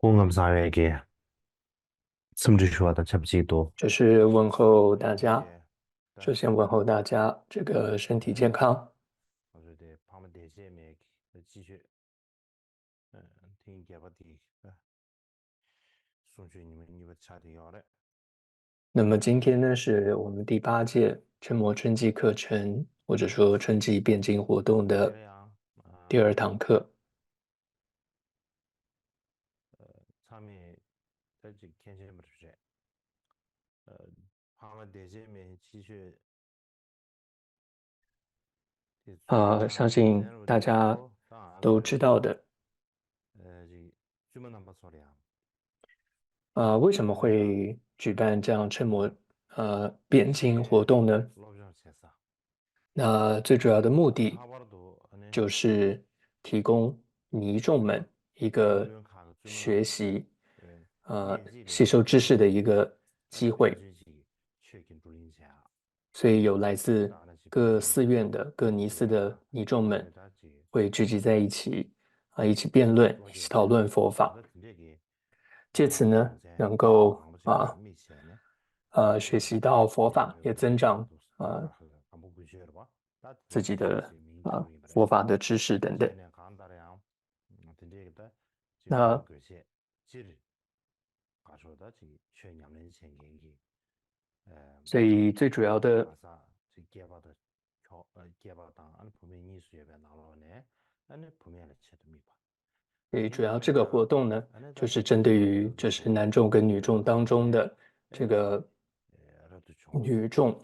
공감사회에게 섬주시와다 잡지도 这是问候大家，首先问候大家这个身体健康。어제대 밤에 대제매 지시听개바디送去你们查的要的。那么今天呢，是我们第8届春魔春季课程，或者说春季辩经活动的第2堂课。참에在这 괜찮은 버릇에 밤에 대제매 지시 相信大家都知道的，주문 한번 소리야. 为什么会举办这样春魔辩经活动呢？那最主要的目的就是提供民众们一个学习、吸收知识的一个机会。所以有来自各寺院的、各尼寺的尼众们会聚集在一起，一起辩论、一起讨论佛法。借此呢，能够学习到佛法，也增长自己的佛法的知识等等。那所以最主要的，这个活动呢，就是针对于就是男众跟女众当中的这个女众，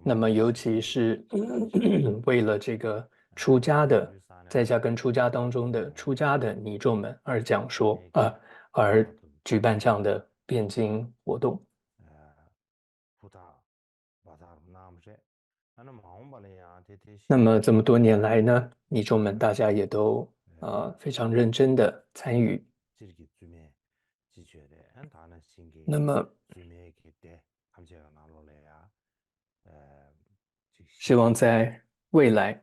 那么尤其是为了这个出家的，在家跟出家当中的出家的尼众们而讲说而举办这样的辩经活动。那么这么多年来呢，尼众们大家也都非常认真的参与。那么希望在未来，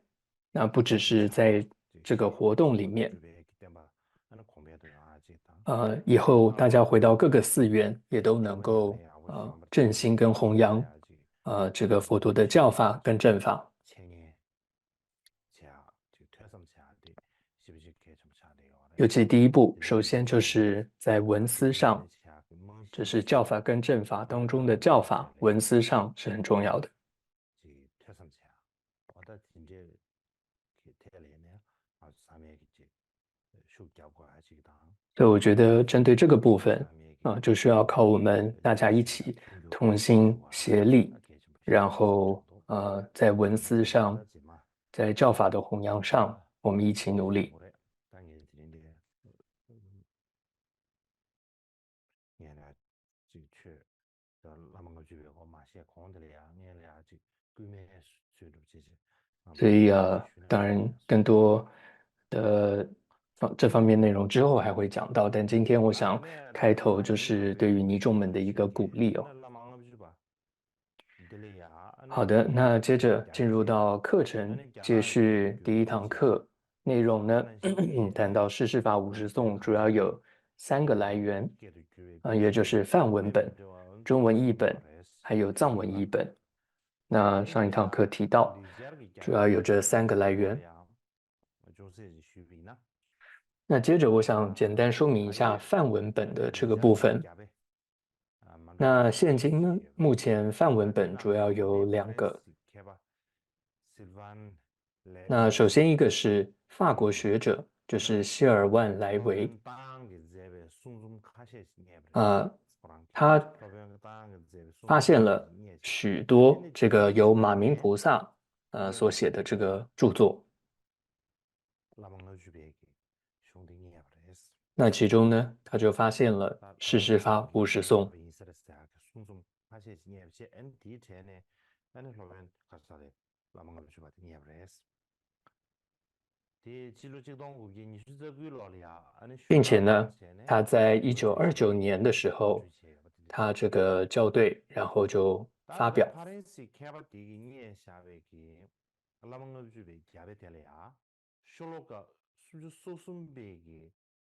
那不只是在这个活动里面，以后大家回到各个寺院，也都能够振兴跟弘扬这个佛陀的教法跟正法。尤其第一步，首先就是在文思上，这是教法跟正法当中的教法，文思上是很重要的。所以我觉得针对这个部分就需要靠我们大家一起同心协力，然后在文思上，在教法的弘扬上，我们一起努力。所以当然更多的这方面内容之后还会讲到，但今天我想开头就是对于尼众们的一个鼓励哦。好的，那接着进入到课程，接续第1堂课内容呢，谈到世事法50颂主要有3个来源，也就是梵文本、中文译本，还有藏文译本。那上一堂课提到，主要有这3个来源。那接着我想简单说明一下梵文本的这个部分。那现今呢，目前梵文本主要有2个。那首先一个是法国学者，就是希尔万莱维，他发现了许多这个由马明菩萨所写的这个著作。那其中呢，他就发现了世事法50颂。并且呢，他在1929年的时候，他这个校对，然后就发表。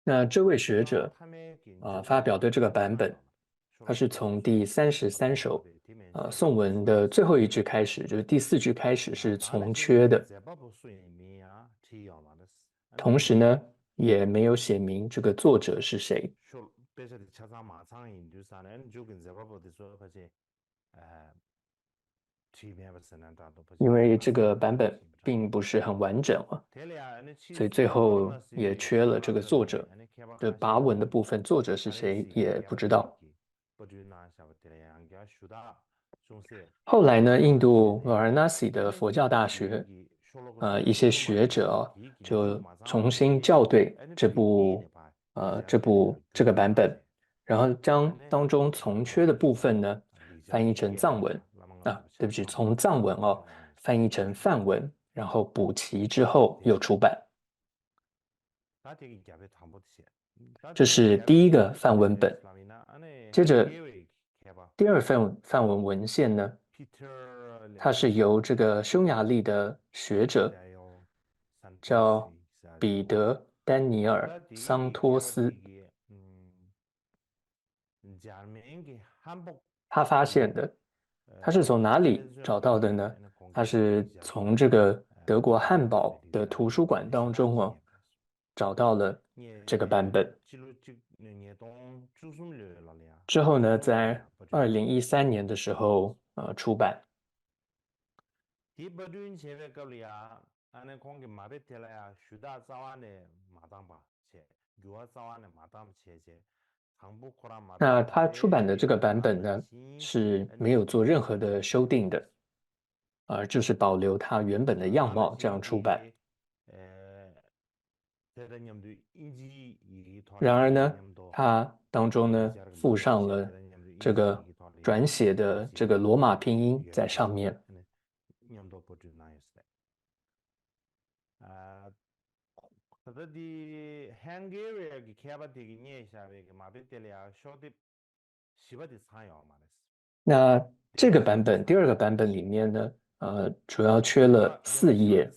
那这位学者发表的这个版本，它是从第33首颂文的最后一句开始，就是第4句开始是从缺的。同时呢，也没有写明这个作者是谁。因为这个版本并不是很完整啊，所以最后也缺了这个作者的跋文的部分，作者是谁也不知道。后来呢，印度 Varanasi 的佛教大学，一些学者就重新校对这个版本，然后将当中从缺的部分呢翻译成藏文对不起，从藏文翻译成梵文，然后补齐之后又出版。这是第一个梵文本。接着第二份梵文文献呢，它是由这个匈牙利的学者叫彼得·丹尼尔·桑托斯，他发现的。他是从哪里找到的呢？他是从这个德国汉堡的图书馆当中找到了这个版本。之后呢，在2013年的时候出版。那他出版的这个版本呢，是没有做任何的修订的，就是保留它原本的样貌这样出版。然而呢，它当中呢附上了这个转写的这个罗马拼音在上面。那这个版本，第二个版本里面呢，主要缺了4页，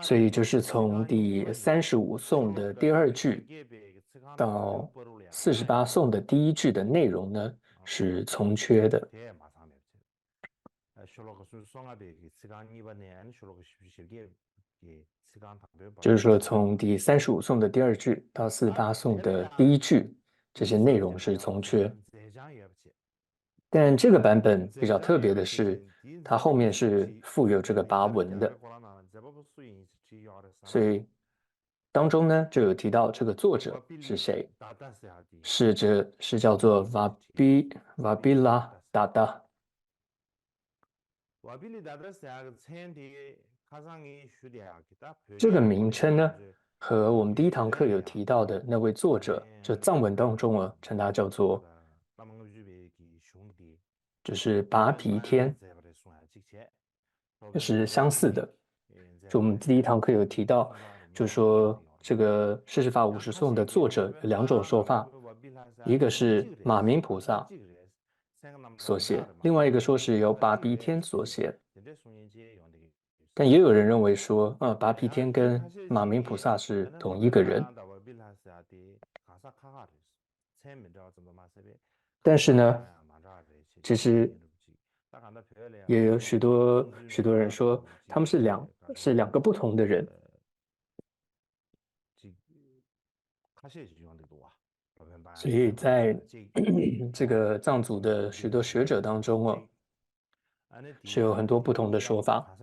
所以就是从第35颂的第2句到48颂的第1句的内容呢是从缺的。就是说，从第35颂的第2句到48颂的第1句，这些内容是从缺。但这个版本比较特别的是，它后面是附有这个跋文的，所以当中呢就有提到这个作者是谁，是叫做 Vabila Dada。这个名称呢，和我们第1堂课有提到的那位作者，就藏文当中称他叫做，就是拔皮天，是相似的。就我们第1堂课有提到，就说这个《世事法50颂》的作者有2种说法，一个是马明菩萨所写，另外一个说是由拔皮天所写。但也有人认为说，拔皮天跟马明菩萨是同一个人。但是呢，其实也有许多人说，他们是两个不同的人。所以在这个藏族的许多学者当中是有很多不同的说法。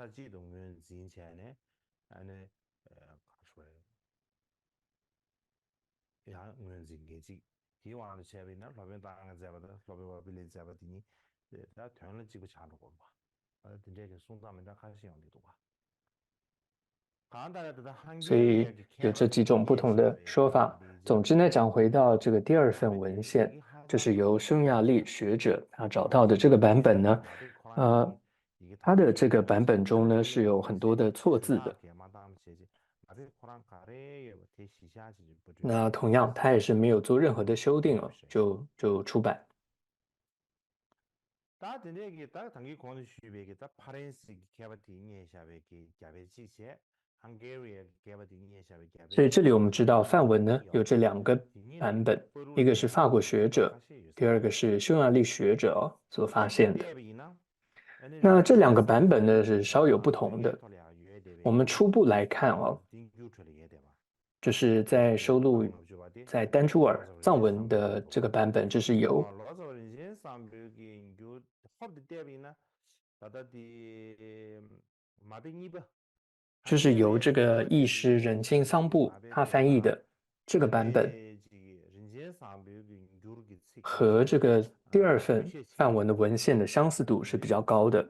所以有这几种不同的说法。总之呢，讲回到这个第2份文献，就是由匈牙利学者他找到的这个版本呢，他的这个版本中呢是有很多的错字的。那同样，他也是没有做任何的修订就出版。所以这里我们知道梵文呢有这两个版本，一个是法国学者，第二个是匈牙利学者所发现的。那这两个版本呢是稍有不同的。我们初步来看就是在收录在丹珠尔藏文的这个版本，这是由这个译师仁钦桑布他翻译的这个版本，和这个第二份梵文的文献的相似度是比较高的。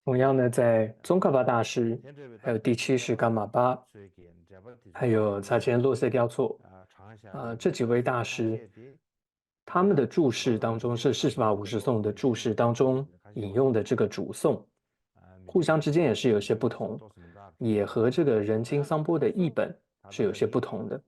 同样呢，在宗喀巴大师，还有第七世噶玛巴，还有萨谦洛塞雕错，这几位大师，他们的注释当中是四十法五十颂的注释当中引用的这个主颂，互相之间也是有些不同，也和这个仁钦桑波的译本是有些不同的。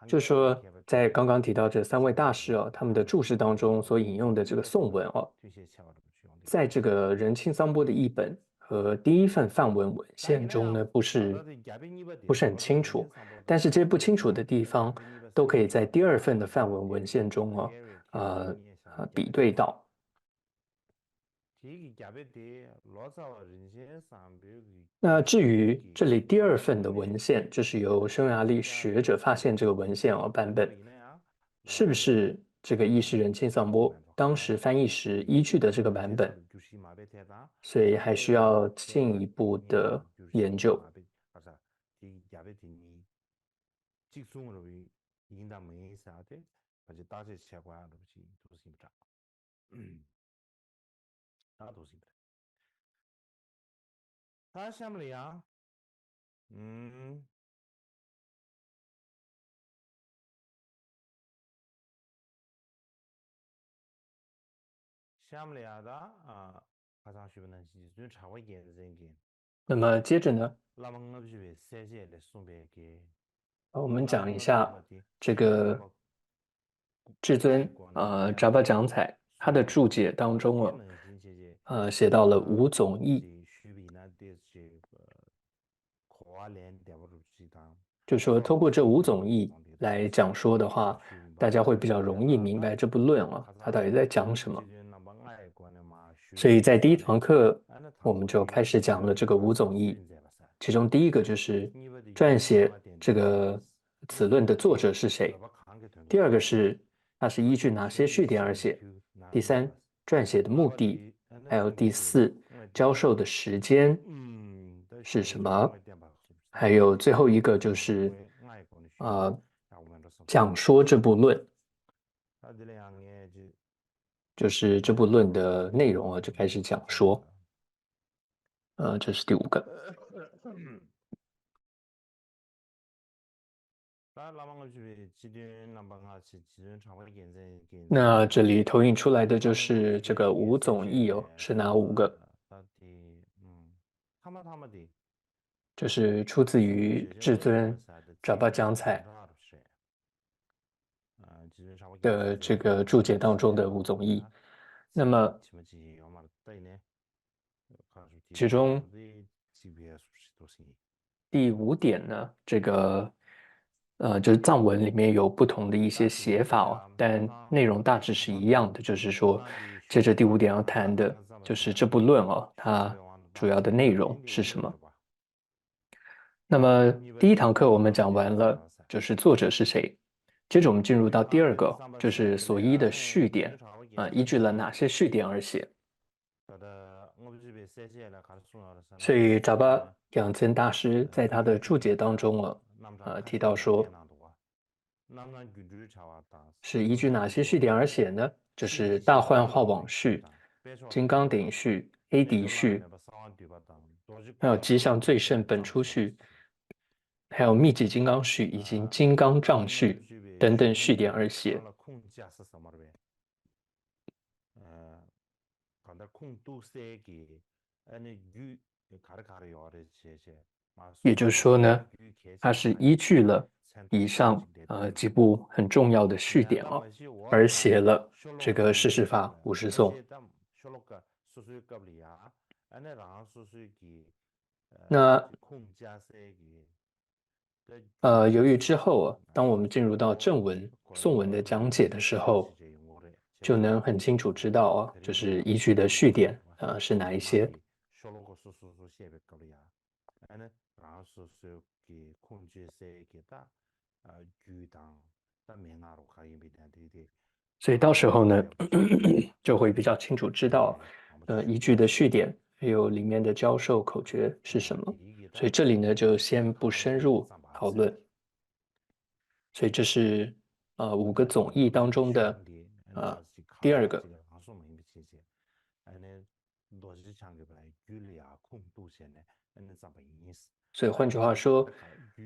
就是说，在刚刚提到这三位大师他们的注释当中所引用的这个颂文在这个仁钦桑波的译本和第一份梵文文献中呢，不是很清楚，但是这些不清楚的地方都可以在第二份的梵文文献中比对到。那至于这里第二份的文献，就是由匈牙利学者发现这个文献版本，是不是这个译师仁钦桑波当时翻译时依据的这个版本？所以还需要进一步的研究。那么接着呢，我们讲一下这个至尊扎巴讲采他的注解当中写到了五种义，就说通过这五种义来讲说的话，大家会比较容易明白这部论它到底在讲什么。所以在第一堂课我们就开始讲了这个五种义，其中第一个就是撰写这个此论的作者是谁，第二个是它是依据哪些序典而写，第三撰写的目的，还有第四教授的时间是什么，还有最后一个就是讲说这部论，就是这部论的内容就开始讲说，这是第五个。那这里投影出来的就是这个五种义是哪五个？就是出自于至尊扎巴讲采的这个注解当中的五种义。那么其中第五点呢，这个就是藏文里面有不同的一些写法但内容大致是一样的，就是说接着第五点要谈的就是这部论它主要的内容是什么。那么第一堂课我们讲完了，就是作者是谁。接着我们进入到第二个，就是所依的序典依据了哪些序典而写。所以扎巴养尊大师在他的注解当中提到说是依据哪些序典而写呢？就是大幻化网序、金刚顶序、黑敌序，还有吉祥最胜本初序，还有密集金刚序以及金刚藏序等等序典而写。也就是说呢，它是依据了以上几部很重要的序典而写了这个世事法50颂。那由于之后当我们进入到正文颂文的讲解的时候，就能很清楚知道就是依据的序典是哪一些。所以到时候呢，就会比较清楚知道依据的序典还有里面的教授口诀是什么。所以这里呢就先不深入讨论。所以这是5个总义当中的第2个。所以换句话说，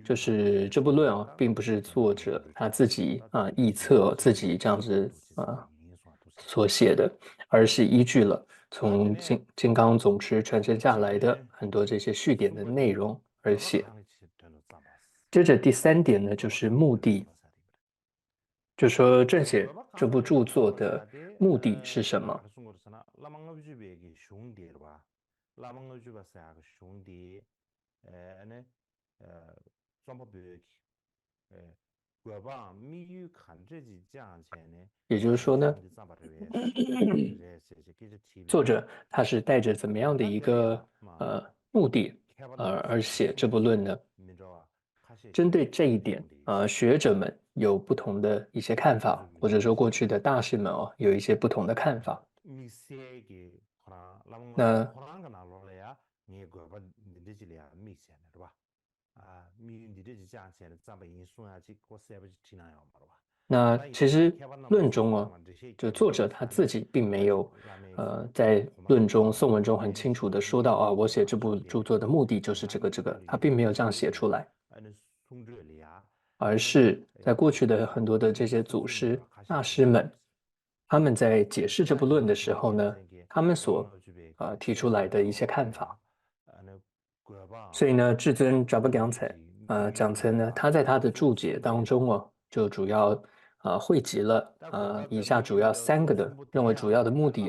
就是这部论并不是作者他自己臆测自己这样子所写的，而是依据了从金刚总持传承下来的很多这些序典的内容而写。接着第3点呢，就是目的，就说正写这部著作的目的是什么？也就是说呢，作者他是带着怎么样的一个目的而写这部论呢？针对这一点学者们有不同的一些看法，或者说过去的大师们有一些不同的看法。那其实论中就作者他自己并没有在论中颂文中很清楚的说到我写这部著作的目的就是这个，他并没有这样写出来，而是在过去的很多的这些祖师大师们，他们在解释这部论的时候呢，他们所提出来的一些看法。所以呢，至尊扎巴讲曾呢，他在他的注解当中就主要汇集了以下主要3个的认为主要的目的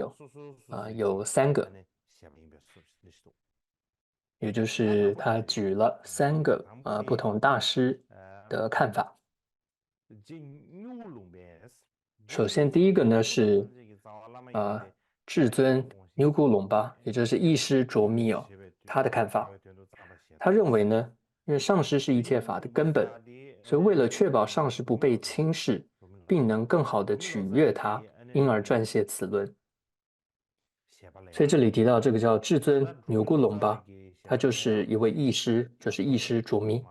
有3个，也就是他举了3个不同大师的看法。首先第一个呢是至尊牛古隆巴，也就是义师卓密他的看法。他认为呢，因为上师是一切法的根本，所以为了确保上师不被轻视，并能更好的取悦他，因而撰写此论。所以这里提到这个叫至尊牛古隆巴，他就是一位义师，就是义师卓密。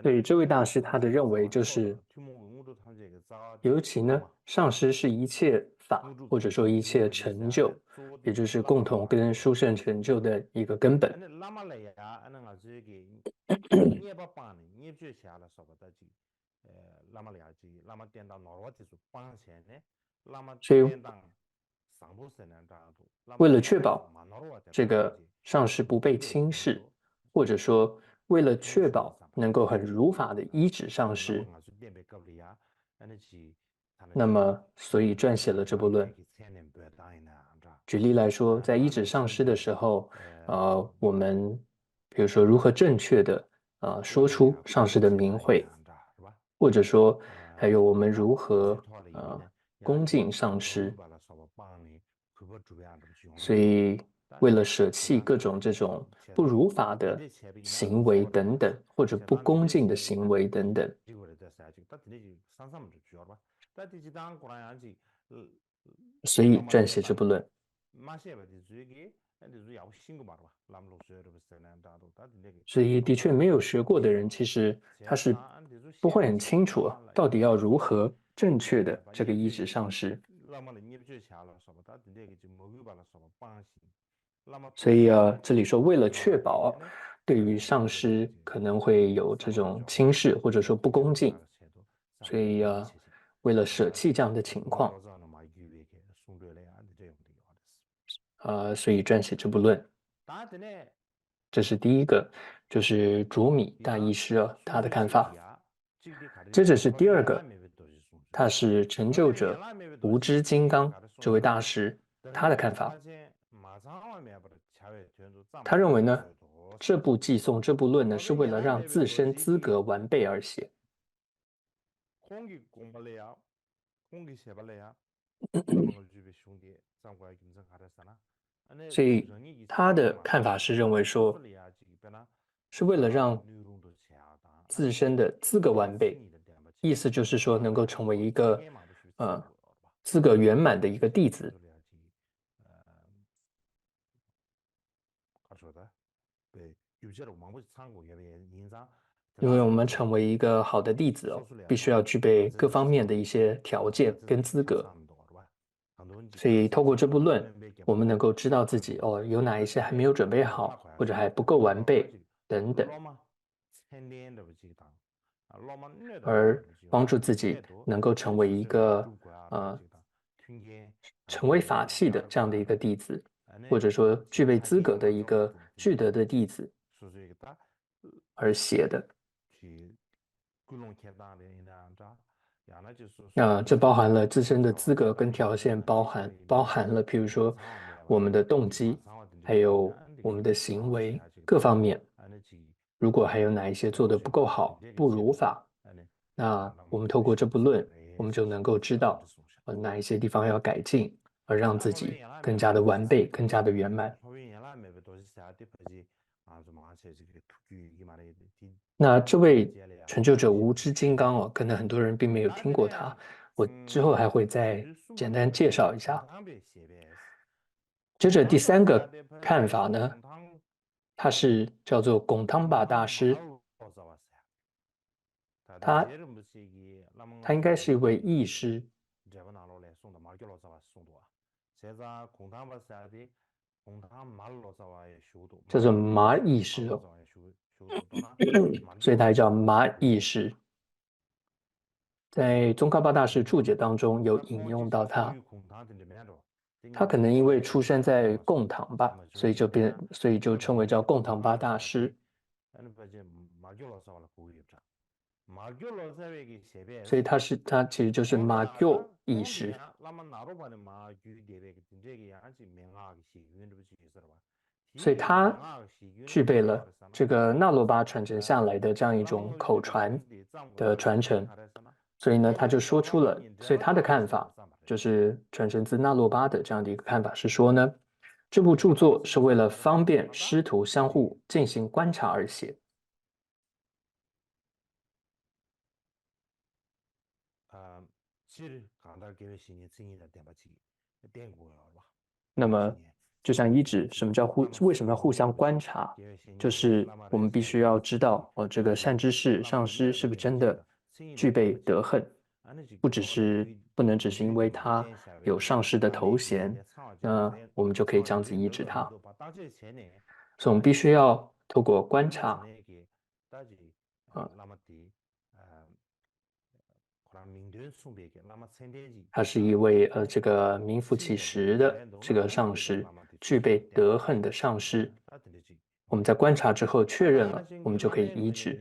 所以这位大师他的认为就是，尤其呢，上师是一切法或者说一切成就，也就是共同跟殊胜成就的一个根本。所以为了确保这个上师不被轻视，或者说为了确保能够很如法的依止上师，那么所以撰写了这部论。举例来说，在依止上师的时候我们比如说如何正确的说出上师的名讳，或者说还有我们如何恭敬上师，所以为了舍弃各种这种不如法的行为等等，或者不恭敬的行为等等，所以撰写这部论。所以的确没有学过的人，其实他是不会很清楚到底要如何正确的这个依止上师。所以这里说为了确保对于上师可能会有这种轻视或者说不恭敬，所以为了舍弃这样的情况，所以撰写这部论。这是第一个，就是卓米大医师他的看法。接着是第二个，他是成就者无知金刚这位大师他的看法。他认为呢，这部寄颂这部论呢，是为了让自身资格完备而写。所以他的看法是认为说，是为了让自身的资格完备，意思就是说能够成为一个资格圆满的一个弟子。因为我们成为一个好的弟子必须要具备各方面的一些条件跟资格。所以透过这部论，我们能够知道自己有哪一些还没有准备好，或者还不够完备等等，而帮助自己能够成为一个成为法器的这样的一个弟子，或者说具备资格的一个具德的弟子而写的。这包含了自身的资格跟条件，包含了譬如说我们的动机，还有我们的行为各方面。如果还有哪一些做得不够好，不如法，那我们透过这部论，我们就能够知道哪一些地方要改进，而让自己更加的完备，更加的圆满。那这位成就者无知金刚可能很多人并没有听过他，我之后还会再简单介绍一下。接着第三个看法呢，他是叫做贡汤巴大师，他应该是一位义师。叫做麻义师所以他叫麻义师。在宗喀巴大师注解当中有引用到他，他可能因为出生在贡唐吧，所以就称为叫贡唐巴大师。所以他其实就是马교义师。所以他具备了这个那罗巴传承下来的这样一种口传的传承，所以呢，他就说出了，所以他的看法就是传承自那罗巴的这样的一个看法是说呢，这部著作是为了方便师徒相互进行观察而写。那么就像一指，什么叫为什么要互相观察？就是我们必须要知道这个善知识上师是不是真的具备德行，不能只是因为他有上师的头衔，那我们就可以这样子医治他。所以我们必须要透过观察，他是一位这个名副其实的这个上师，具备德行的上师。我们在观察之后确认了，我们就可以医治。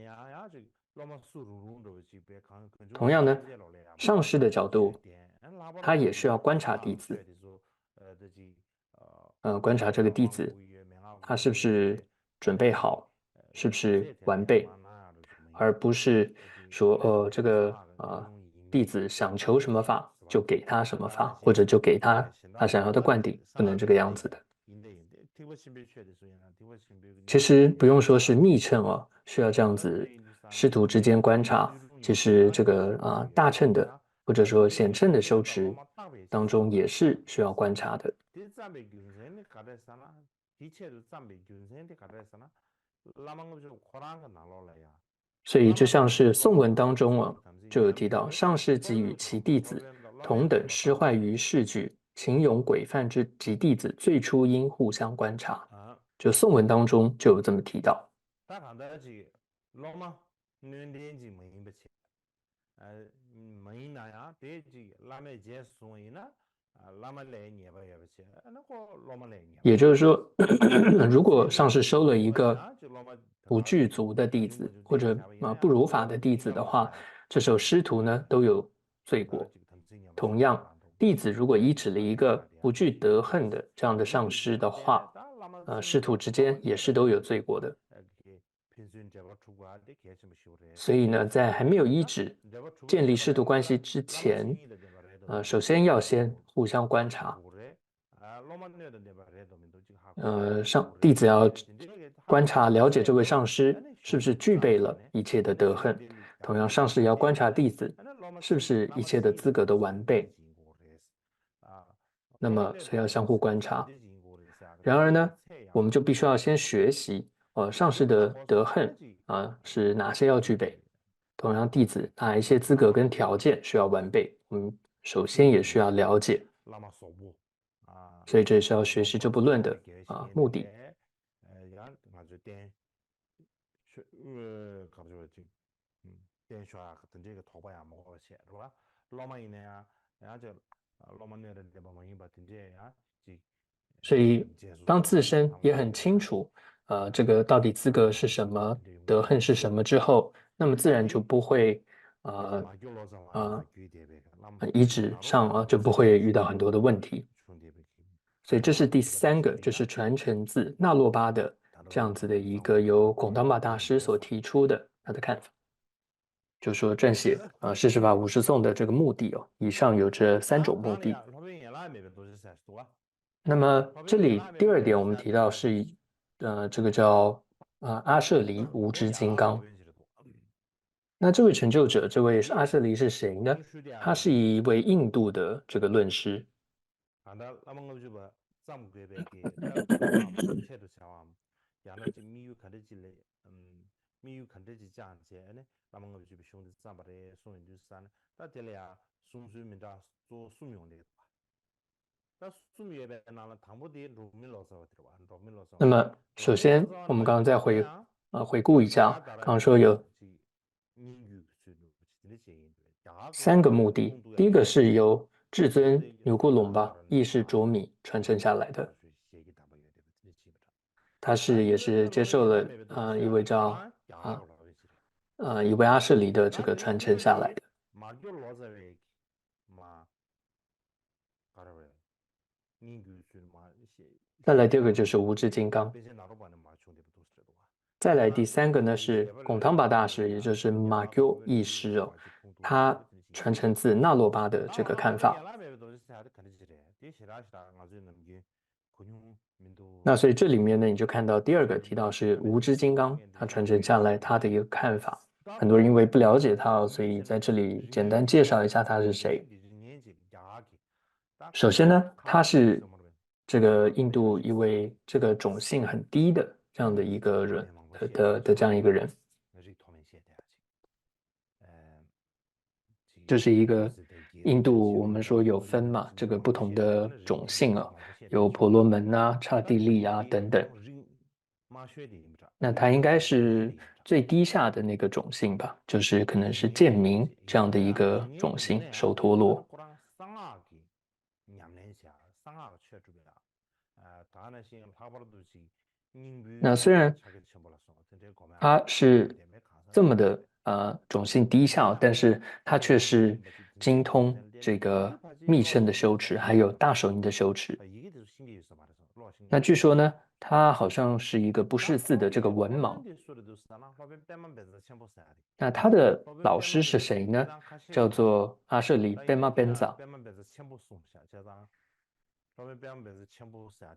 同样呢，上师的角度，他也需要观察弟子，观察这个弟子，他是不是准备好，是不是完备，而不是说这个弟子想求什么法就给他什么法，或者就给他想要的灌顶，不能这个样子的。其实不用说是密乘哦，需要这样子师徒之间观察。其实这个大乘的或者说显乘的修持当中也是需要观察的。所以就像是颂文当中啊，就有提到上师即与其弟子同等失坏于世举，情勇轨范之及弟子最初应互相观察。就颂文当中就有这么提到。也就是说，如果上师收了一个不具足的弟子，或者不如法的弟子的话，这时候师徒呢都有罪过。同样，弟子如果依止了一个不具德行的这样的上师的话，师徒之间也是都有罪过的。所以呢，在还没有依止建立师徒关系之前，首先要先互相观察。弟子要观察了解这位上师是不是具备了一切的德行，同样上师也要观察弟子是不是一切的资格都完备。那么所以要相互观察。然而呢，我们就必须要先学习上师的德行是哪些要具备，同样弟子哪一些资格跟条件需要完备，我们首先也需要了解。所以这也是要学习这部论的目的。所以当自身也很清楚这个到底资格是什么，德行是什么之后，那么自然就不会遗址上就不会遇到很多的问题。所以这是第三个，就是传承自那洛巴的这样子的一个由贡当巴大师所提出的他的看法，就说撰写世事法50颂的这个目的以上有这3种目的。那么这里第2点我们提到是这个叫阿舍离无知金刚。那这位成就者，这位阿舍离是谁呢？他是一位印度的这个论师。那么首先我们刚刚再回顾一下，刚刚说有3个目的。第一个是由至尊牛咕隆巴意识卓米传承下来的，他也是接受了一位叫一位阿舍离的这个传承下来的。再来第2个就是无知金刚。再来第3个呢是贡汤巴大师，也就是马鸠义师他传承自那洛巴的这个看法。那所以这里面呢，你就看到第2个提到是无知金刚，他传承下来他的一个看法。很多人因为不了解他，所以在这里简单介绍一下他是谁。首先呢，他是这个印度一位这个种姓很低的这样的一个人的这样一个人，就是一个印度我们说有分嘛，这个不同的种姓有婆罗门刹帝利等等。那他应该是最低下的那个种姓吧，就是可能是贱民这样的一个种姓，首陀罗。那虽然他是这么的种姓低下，但是他却是精通这个密乘的修持，还有大手印的修持。那据说呢，他好像是一个不识字的这个文盲。那他的老师是谁呢？叫做阿舍里贝玛本扎。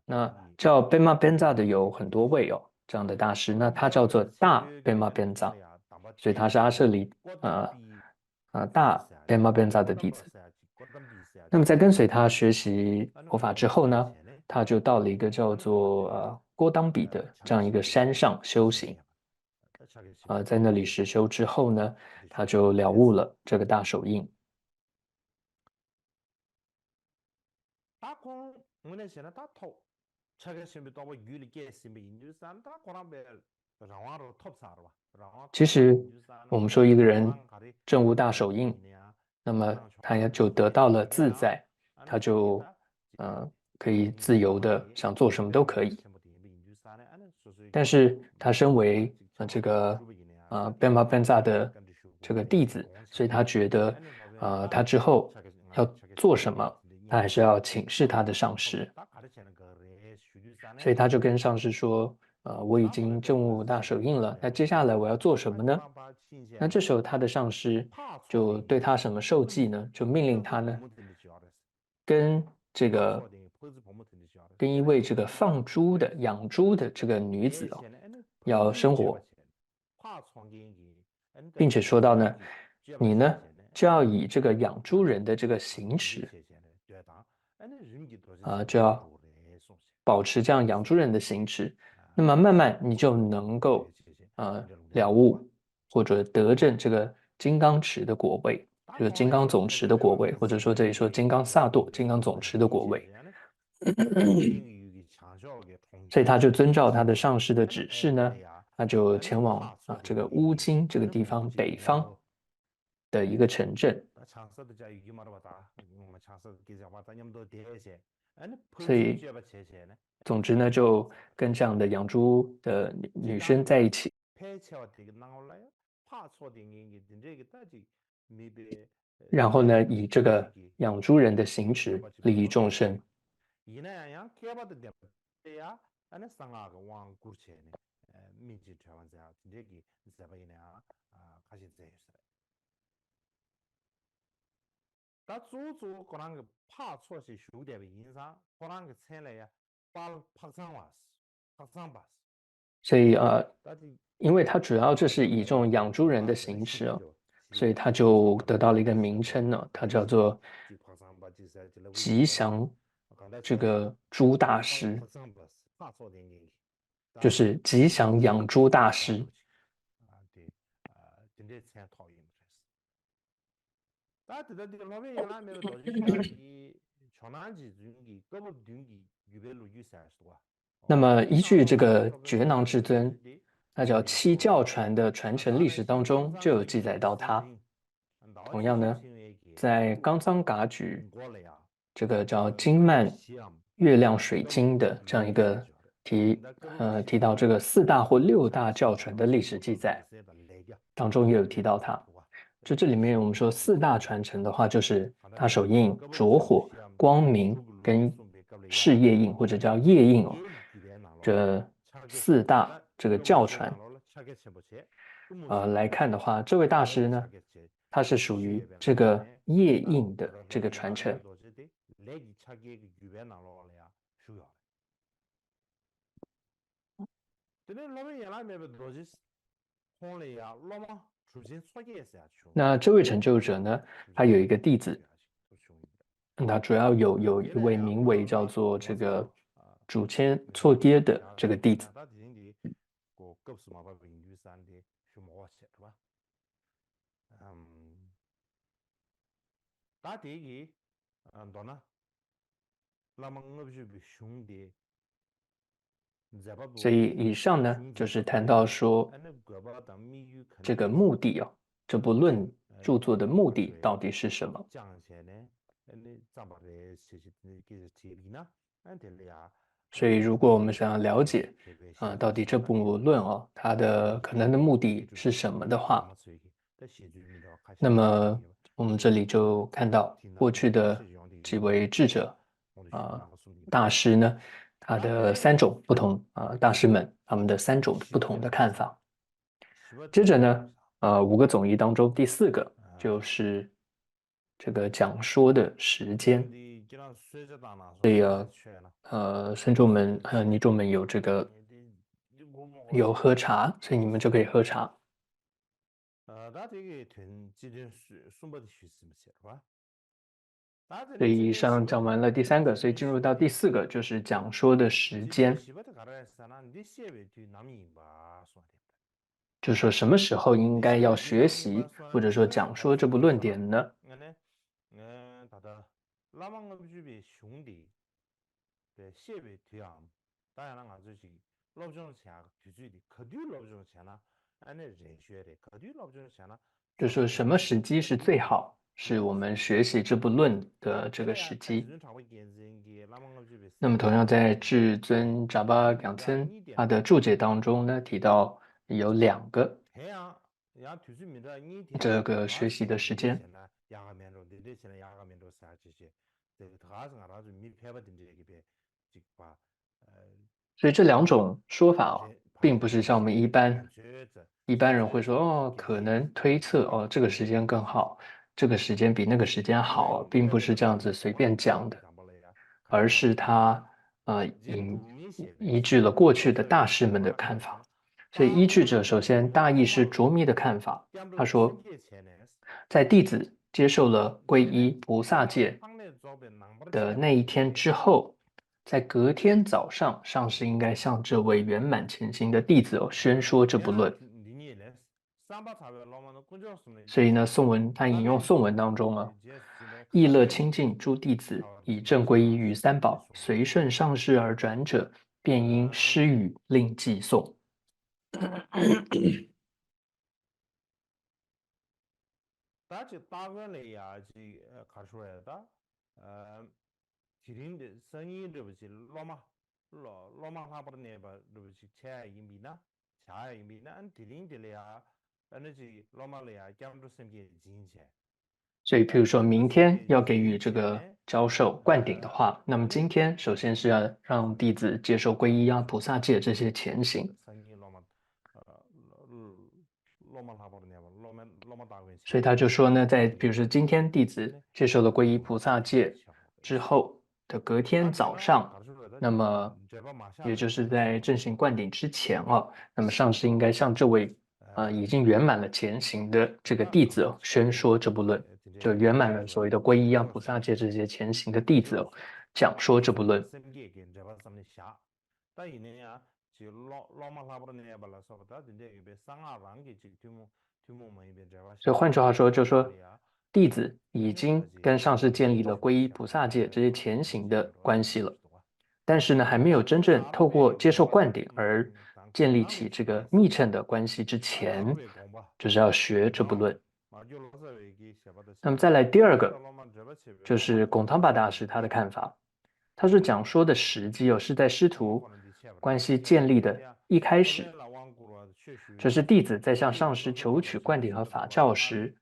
那叫贝玛本扎的有很多位哦，这样的大师。那他叫做大贝玛本扎，所以他是阿舍里大贝玛本扎的弟子。那么在跟随他学习佛法之后呢，他就到了一个叫做郭当比的这样一个山上修行。在那里实修之后呢，他就了悟了这个大手印。其实我们说一个人证悟大手印，那么他也就得到了自在，他就可以自由的想做什么都可以。但是他身为这个Bema Benza 的这个弟子，所以他觉得他之后要做什么，他还是要请示他的上师。所以他就跟上师说，我已经证悟大手印了，那接下来我要做什么呢？那这时候他的上师就对他什么授记呢？就命令他呢，跟一位这个放猪的养猪的这个女子哦，要生活，并且说到呢，你呢就要以这个养猪人的这个行持就要保持这样养猪人的行持，那么慢慢你就能够了悟或者得证这个金刚持的果位，就是金刚总持的果位，或者说这里说金刚萨埵、金刚总持的果位。所以他就遵照他的上师的指示呢，他就前往这个乌金这个地方北方的一个城镇。所以，总之呢，就跟这样的养猪的女生在一起，然后呢，以这个养猪人的行持利益众生。所以因为他主要就是以这种养猪人的形式哦，所以他就得到了一个名称呢，它叫做吉祥这个猪大师，就是吉祥养猪大师。那么依据这个觉囊至尊，那叫七教传的传承历史当中就有记载到他。同样呢，在冈藏噶举这个叫金曼月亮水晶的这样一个提到这个四大或六大教传的历史记载当中也有提到他。就这里面我们说四大传承的话，就是大手印、着火、光明跟事业印或者叫业印哦，这四大这个教传来看的话，这位大师呢，他是属于这个业印的这个传承。那这位成就者呢，他有一个弟子，他主要有一位名为叫做这个主千错爹的这个弟子。所以以上呢，就是谈到说这个目的哦，这部论著作的目的到底是什么？所以如果我们想要了解到底这部论哦，它的可能的目的是什么的话，那么我们这里就看到过去的几位智者大师呢，他的3种不同大师们他们的3种不同的看法。接着呢5个总义当中第4个就是这个讲说的时间。所以僧众们还有尼众们有这个有喝茶，所以你们就可以喝茶。所以以上讲完了第3个，所以进入到第4个，就是讲说的时间。就是说什么时候应该要学习，或者说讲说这部论点呢？就说什么时机是最好，是我们学习这部论的这个时机。那么同样在至尊扎巴两千他的注解当中呢，提到有2个这个学习的时间。所以这2种说法并不是像我们一般人会说可能推测这个时间更好，这个时间比那个时间好，并不是这样子随便讲的，而是他依据了过去的大师们的看法。所以依据着首先大义师卓弥的看法，他说在弟子接受了皈依菩萨戒的那一天之后，在隔天早上，上师应该向这位圆满前行的弟子宣说这部论。所以呢，他引用颂文当中意乐清净诸弟子以正皈依于三宝，随顺上师而转者，便因施语令寄诵。所以譬如说明天要给予这个教授灌顶的话，那么今天首先是要让弟子接受皈依菩萨戒这些前行。所以他就说呢，在比如说今天弟子接受了皈依菩萨戒之后的隔天早上，那么也就是在正行灌顶之前那么上师应该向这位已经圆满了前行的这个弟子宣说这部论，就圆满了所谓的皈依菩萨戒这些前行的弟子讲说这部论。所以换句话说，就是说弟子已经跟上师建立了皈依菩萨戒这些前行的关系了，但是呢，还没有真正透过接受灌顶而建立起这个密乘的关系之前，就是要学这部论。那么再来第2个，就是贡汤巴大师他的看法，他是讲说的时机是在师徒关系建立的一开始，这是弟子在向上师求取灌顶和法教时，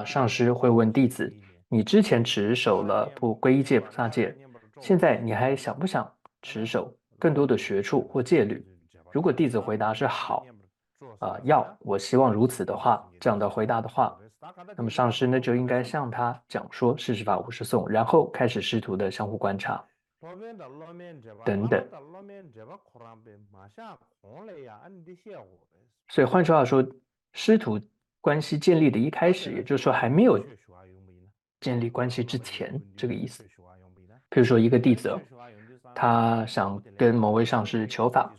上师会问弟子：你之前持守了皈依戒、菩萨戒，现在你还想不想持守更多的学处或戒律？如果弟子回答是好，我希望如此的话，这样的回答的话，那么上师呢就应该向他讲说四十法50颂，然后开始师徒的相互观察等等。所以换句话说，师徒关系建立的一开始，也就是说还没有建立关系之前，这个意思。譬如说一个弟子他想跟某位上师求法，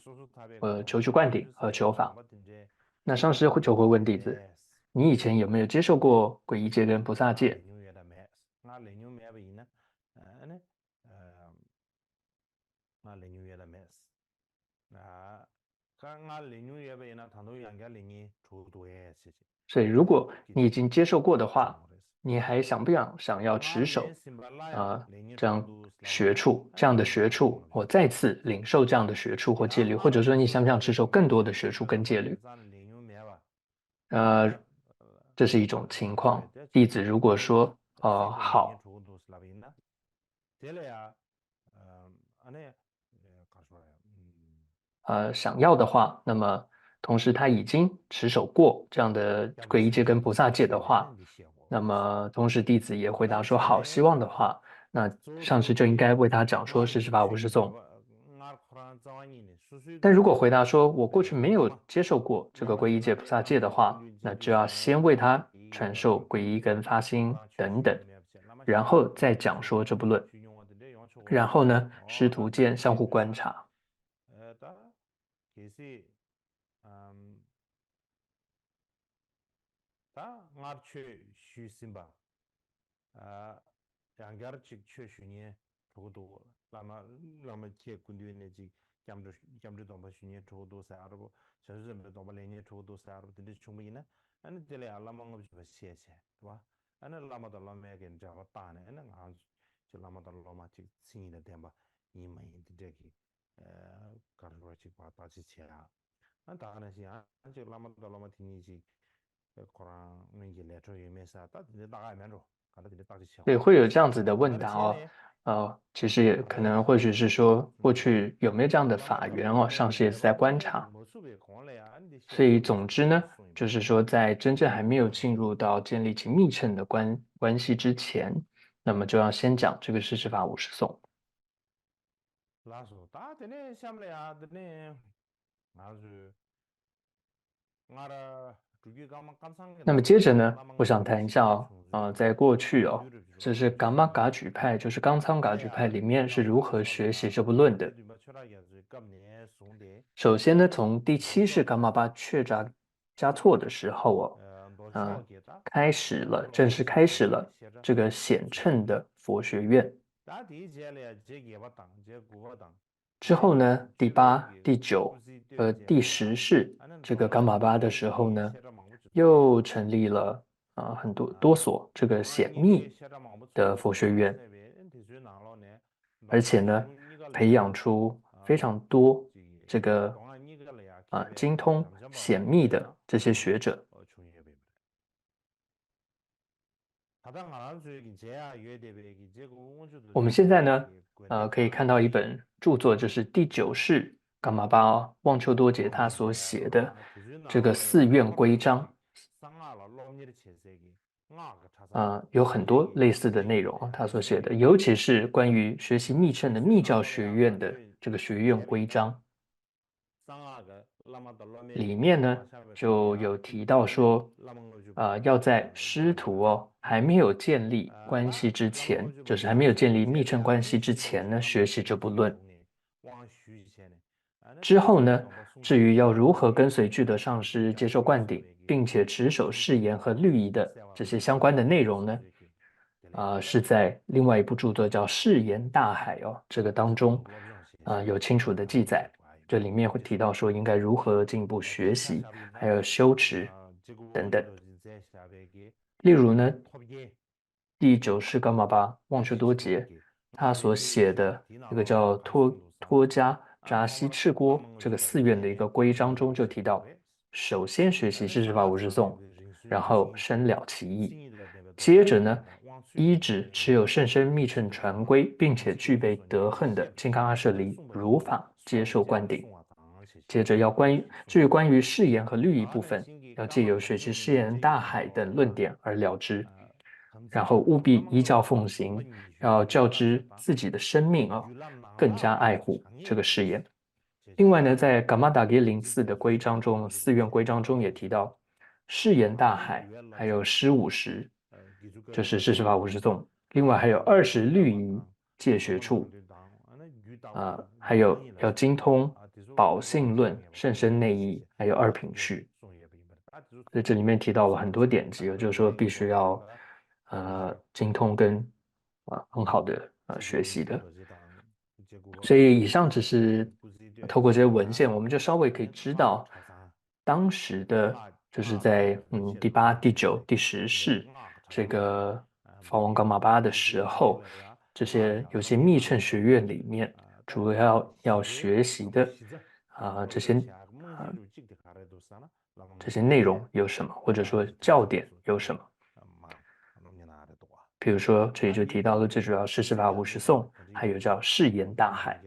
求取灌顶和求法，那上师就会问弟子：你以前有没有接受过皈依戒跟菩萨戒？所以如果你已经接受过的话，你还想不想要持守这样的学处，或再次领受这样的学处或戒律，或者说你想不想持守更多的学处跟戒律？这是一种情况。弟子如果说好，想要的话，那么同时他已经持守过这样的皈依戒跟菩萨戒的话，那么同时弟子也回答说好，希望的话，那上师就应该为他讲说四十法五十颂。但如果回答说我过去没有接受过这个皈依戒、菩萨戒的话，那就要先为他传授皈依跟发心等等，然后再讲说这部论。然后呢，师徒间相互观察。对，会有这样子的问答哦。其实也可能或许是说过去有没有这样的法缘哦，上师也是在观察。所以总之呢，就是说在真正还没有进入到建立起密乘的关系之前，那么就要先讲这个四十法五十颂。那么接着呢，我想谈一下在过去这是噶玛噶举派，就是冈仓噶举派里面是如何学习这部论的。首先呢，从第七世噶玛巴确扎嘉措的时候正式开始了这个显称的佛学院。之后呢，第八、第九和第十世这个噶玛巴的时候呢，又成立了很多所这个显密的佛学院，而且呢，培养出非常多这个精通显密的这些学者。我们现在呢，可以看到一本著作，就是第九世噶玛巴旺丘多杰他所写的这个寺院规章。有很多类似的内容他所写的，尤其是关于学习密乘的密教学院的这个学院规章，里面呢就有提到说，要在师徒还没有建立关系之前，就是还没有建立密乘关系之前呢，学习这部论。之后呢，至于要如何跟随具德上师接受灌顶，并且持守誓言和律仪的这些相关的内容呢，是在另外一部著作叫《誓言大海》这个当中有清楚的记载。这里面会提到说应该如何进一步学习，还有修持等等。例如呢，第九世噶玛巴旺彻多杰他所写的这个叫托迦扎西赤锅这个寺院的一个规章中就提到，首先学习四十法五十颂，然后深了其意。接着呢，依止持有甚深密乘传规，并且具备德行的金刚阿舍离如法接受灌顶。接着至于关于誓言和律仪部分，要借由学习誓言大海等论点而了之，然后务必依教奉行，要较之自己的生命更加爱护这个誓言。另外呢，在噶玛达给林寺的规章中，寺院规章中也提到誓言大海，还有诗50，就是四十法五十颂。另外还有20律仪戒学处，还有要精通宝性论、甚深内义，还有二品序。所以这里面提到了很多典籍，就是说必须要精通跟很好的学习的。所以以上只是透过这些文献，我们就稍微可以知道当时的就是在第八、第九、第十世这个法王噶玛巴的时候，这些有些密乘学院里面主要学习的这些内容有什么，或者说教典有什么？比如说，这里就提到了最主要是四十法五十颂，还有叫誓言大海。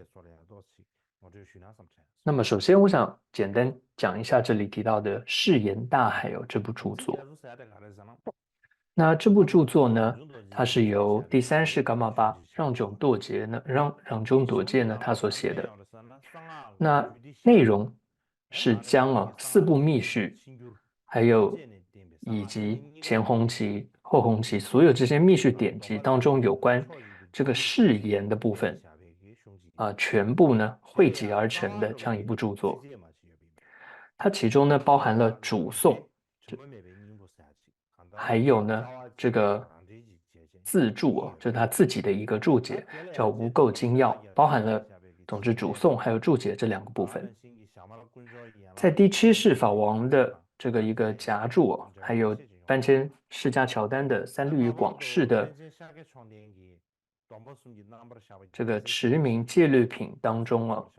那么首先我想简单讲一下这里提到的誓言大海这部著作。那这部著作呢，它是由第三世噶玛巴让炯舵杰呢让炯舵戒呢他所写的。那内容是将四部密续，还有以及前红旗、后红旗所有这些密续典籍当中有关这个誓言的部分全部呢汇集而成的这样一部著作。它其中呢包含了主颂，还有呢这个自注就是他自己的一个注解，叫无垢精要，包含了总之主颂还有注解这两个部分。在第七世法王的这个一个夹注还有班谦释迦乔丹的三律与广释的这个持名戒律品当中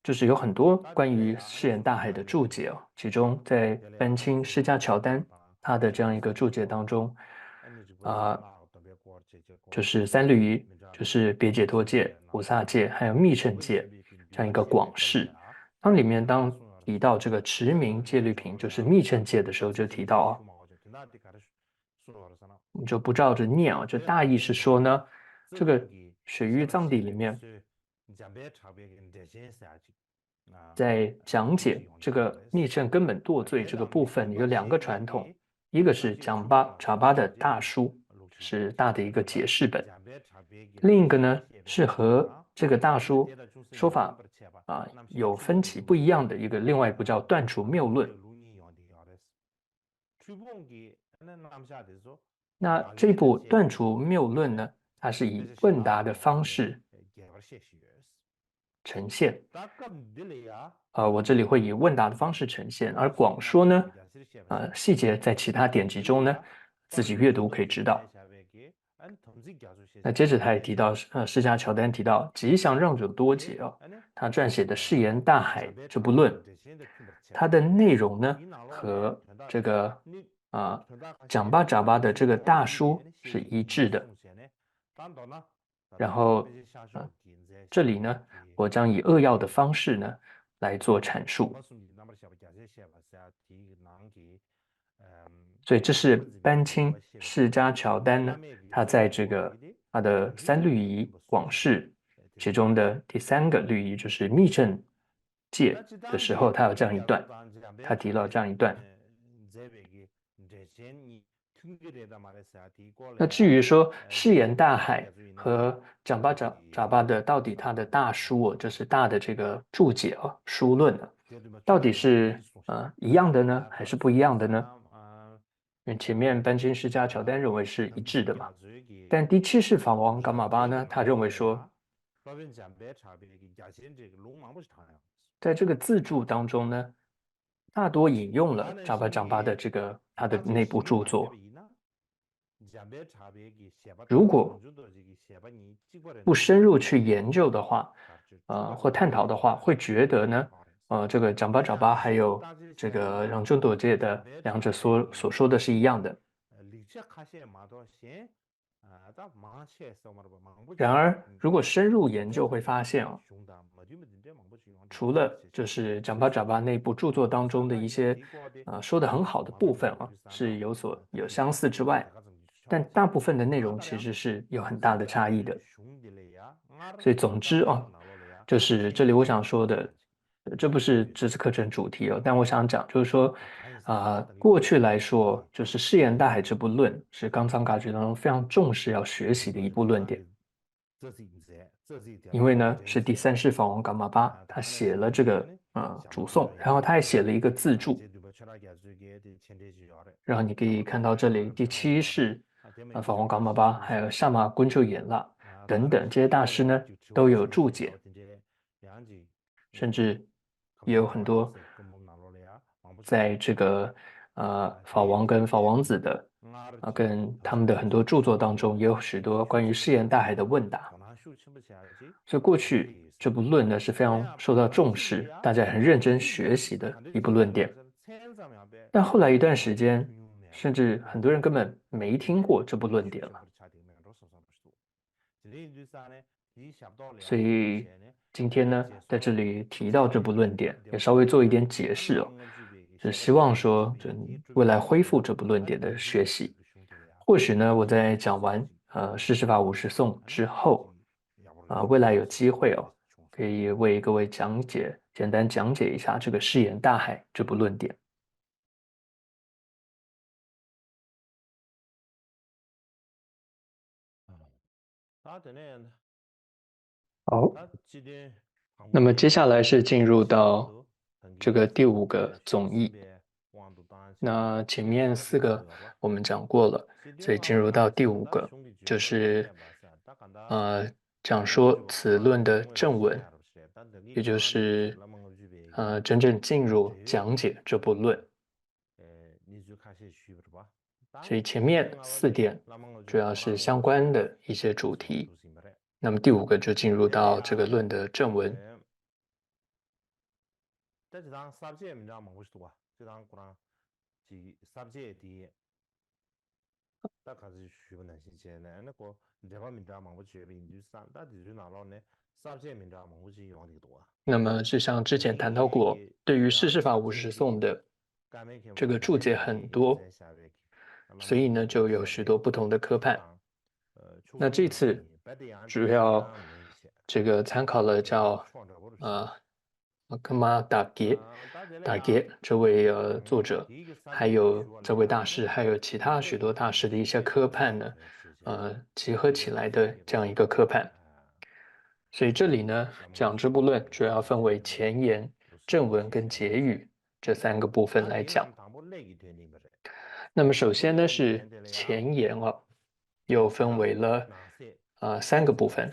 就是有很多关于誓言大海的注解其中在班钦释迦乔丹他的这样一个注解当中就是三律仪，就是别解脱戒、菩萨戒还有密乘戒这样一个广释。当里面提到这个持名戒律品，就是密乘戒的时候，就提到我们就不照着念就大意是说呢，这个水域藏地里面，在讲解这个密乘根本堕罪这个部分，有两个传统，一个是讲查巴的大书，是大的一个解释本，另一个呢是和这个大书说法有分歧不一样的另外一部叫断除谬论。那这部断除谬论呢，它是以问答的方式呈现。我这里会以问答的方式呈现，而广说呢，细节在其他典籍中呢，自己阅读可以知道。那接着他也提到，释迦乔丹提到吉祥让炯多劫他撰写的誓言大海这部论，它的内容呢和这个讲巴扎巴的这个大书是一致的。然后这里呢，我将以扼要的方式呢来做阐述。所以这是班钦释迦乔丹呢，他在这个他的三律仪广释其中的第三个律仪，就是密乘戒的时候，他有这样一段，他提了这样一段。那至于说誓言大海和讲巴扎巴的到底他的大书就是大的这个注解书论到底是一样的呢，还是不一样的呢？因为前面班钦释迦乔丹认为是一致的嘛，但第七世法王噶玛巴呢，他认为说，在这个自注当中呢，大多引用了扎巴掌巴的这个他的内部著作。如果不深入去研究的话，或探讨的话，会觉得呢，这个讲巴扎巴还有这个让炯多戒的两者所说的是一样的。然而，如果深入研究，会发现除了就是讲巴扎巴内部著作当中的一些说得很好的部分是有相似之外，但大部分的内容其实是有很大的差异的。所以总之就是这里我想说的，这不是这次课程主题但我想讲就是说过去来说，就是誓言大海这部论是冈藏噶举当中非常重视要学习的一部论点。因为呢是第三世法王噶玛巴他写了这个主颂，然后他还写了一个自注，然后你可以看到这里第七世法王噶玛巴还有萨玛昆丘衍那等等这些大师呢都有注解，甚至也有很多在这个法王跟法王子的跟他们的很多著作当中也有许多关于誓言大海的问答。所以过去这部论呢是非常受到重视，大家很认真学习的一部论点。但后来一段时间，甚至很多人根本没听过这部论点了。所以今天呢，在这里提到这部论点，也稍微做一点解释哦，是希望说，未来恢复这部论点的学习。或许呢，我在讲完世事法50颂之后，未来有机会哦，可以为各位简单讲解一下这个誓言大海这部论点。好，那么接下来是进入到这个第5个总义。那前面4个我们讲过了，所以进入到第5个，就是讲说此论的正文，也就是真正进入讲解这部论。所以前面4点主要是相关的一些主题，那么第5个就进入到这个论的正文。那么就像之前谈到过，对于世事法50颂的这个注解很多，所以呢就有许多不同的科判。那这次主要这个参考了叫科马达杰这位作者，还有这位大师，还有其他许多大师的一些科判呢，结合起来的这样一个科判。所以这里呢，讲这部论主要分为前言、正文跟结语这3个部分来讲。那么首先呢是前言哦，又分为了3个部分。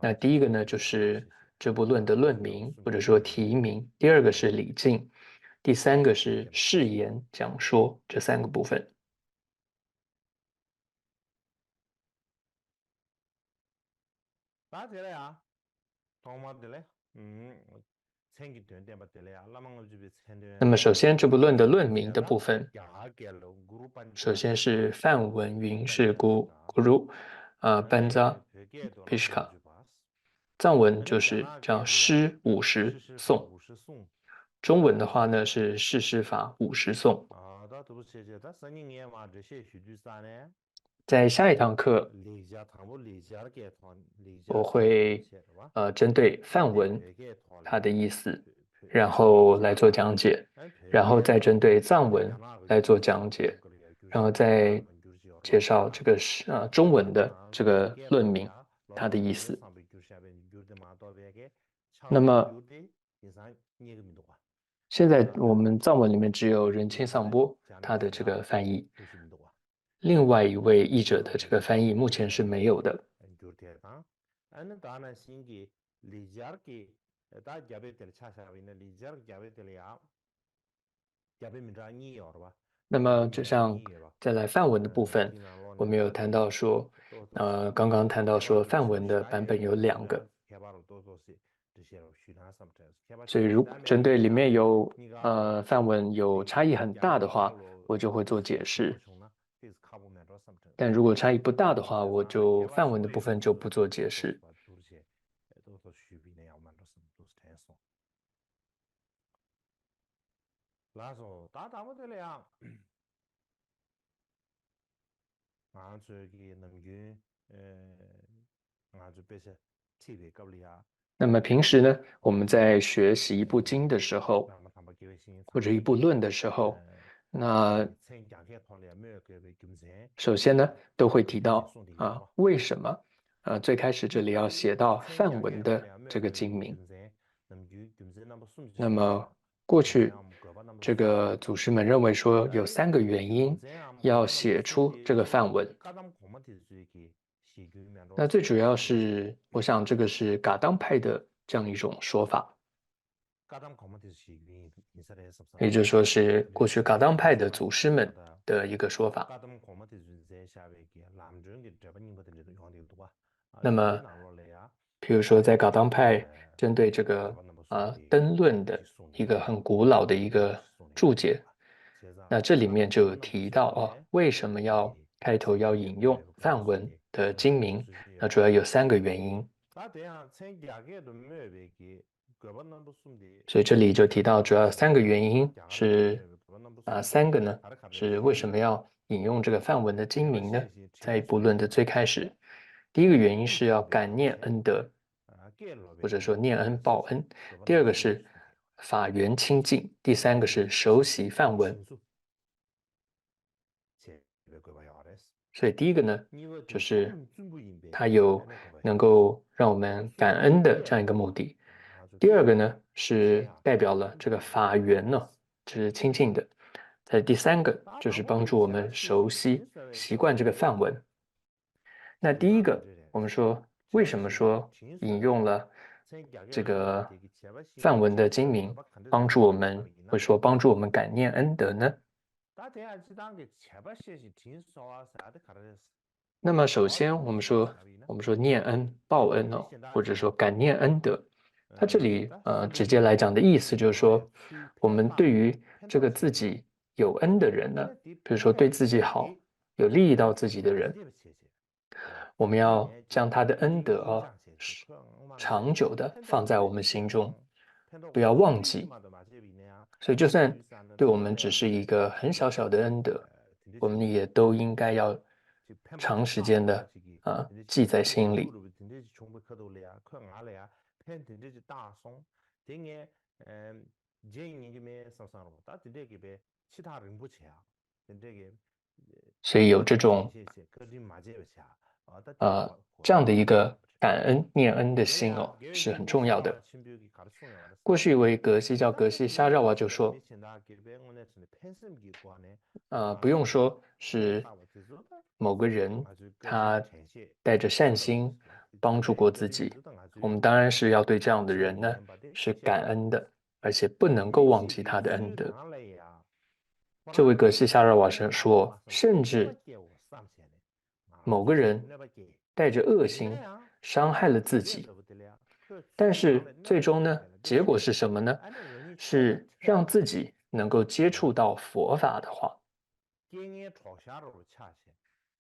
那第一个呢就是这部论的论名或者说题名，第2个是礼敬，第3个是誓言讲说，这3个部分。那么首先这部论的论名的部分，首先是梵文云是Guru Banza Pishka， 藏文就是叫诗50颂，中文的话呢是世事法50颂。在下一堂课，我会针对梵文它的意思，然后来做讲解，然后再针对藏文来做讲解，然后再介绍这个中文的这个论名它的意思。那么现在我们藏文里面只有仁钦桑波他的这个翻译，另外一位译者的这个翻译目前是没有的。那么就像再来梵文的部分，我们有谈到说，刚刚谈到说梵文的版本有2个，所以如针对里面有梵文有差异很大的话，我就会做解释。但如果差异不大的话，我就梵文的部分就不做解释。那么平时呢，我们在学习一部经的时候，或者一部论的时候，那首先呢都会提到为什么最开始这里要写到梵文的这个经名。那么过去这个祖师们认为说有3个原因要写出这个梵文。那最主要是，我想这个是噶当派的这样一种说法，也就是说是过去噶当派的祖师们的一个说法。那么比如说在噶当派针对这个灯论的一个很古老的一个注解，那这里面就有提到为什么要开头要引用梵文的经名，那主要有3个原因。所以这里就提到主要3个原因是3个呢？是为什么要引用这个梵文的经名呢？在部论的最开始，第一个原因是要感念恩德，或者说念恩报恩；第二个是法缘清净；第3个是熟悉梵文。所以第一个呢，就是它有能够让我们感恩的这样一个目的。第二个呢，是代表了这个法缘呢，是清净的。在第3个就是帮助我们熟悉习惯这个梵文。那第一个，我们说为什么说引用了这个梵文的经名，帮助我们会说帮助我们感念恩德呢？那么首先我们说念恩报恩哦，或者说感念恩德，它这里直接来讲的意思就是说，我们对于这个自己有恩的人呢，比如说对自己好、有利益到自己的人，我们要将他的恩德长久的放在我们心中，不要忘记。所以就算对我们只是一个很小小的恩德，我们也都应该要长时间的记在心里。所以有这种这样的一个感恩念恩的心哦，是很重要的。过去有位格西叫格西沙绕瓦就说，不用说是某个人他带着善心帮助过自己，我们当然是要对这样的人呢是感恩的，而且不能够忘记他的恩德。这位格西沙绕瓦说，甚至某个人带着恶心伤害了自己，但是最终呢，结果是什么呢？是让自己能够接触到佛法的话，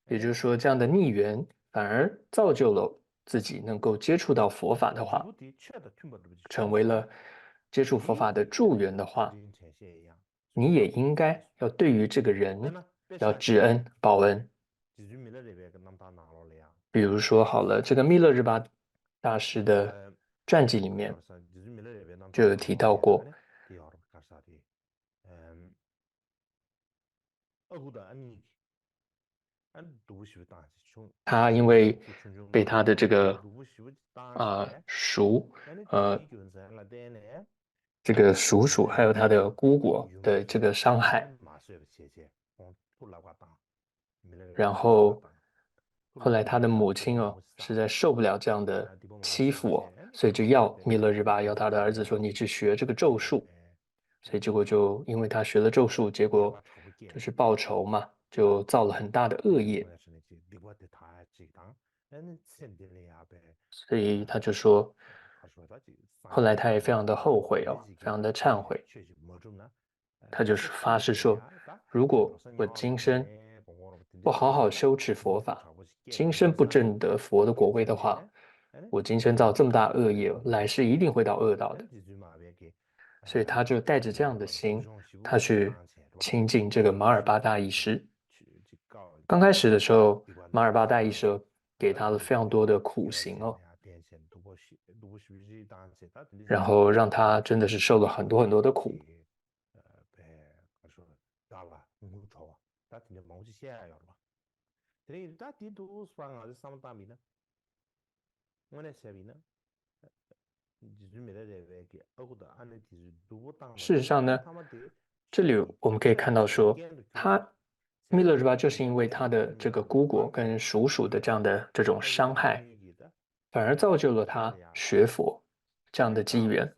也就是说，这样的逆缘反而造就了自己能够接触到佛法的话，成为了接触佛法的助缘的话，你也应该要对于这个人要知恩报恩。比如说好了，这个密勒日巴大师的传记里面就有提到过，他因为被他的这个这个叔叔还有他的姑姑的这个伤害，然后后来他的母亲哦实在受不了这样的欺负哦，所以就要弥勒日巴要他的儿子说你去学这个咒术，所以结果就因为他学了咒术，结果就是报仇嘛，就造了很大的恶业。所以他就说，后来他也非常的后悔哦，非常的忏悔，他就是发誓说，如果我今生不好好修持佛法，今生不证得佛的果位的话，我今生造这么大恶业，来世一定会到恶道的。所以他就带着这样的心，他去亲近这个马尔巴大医师。刚开始的时候，马尔巴大医师给他了非常多的苦行哦，然后让他真的是受了很多很多的苦。事实上呢，这里我们可以看到说，密勒日巴就是因为他的这个姑姑跟叔叔的这样的这种伤害，反而造就了他学佛这样的机缘。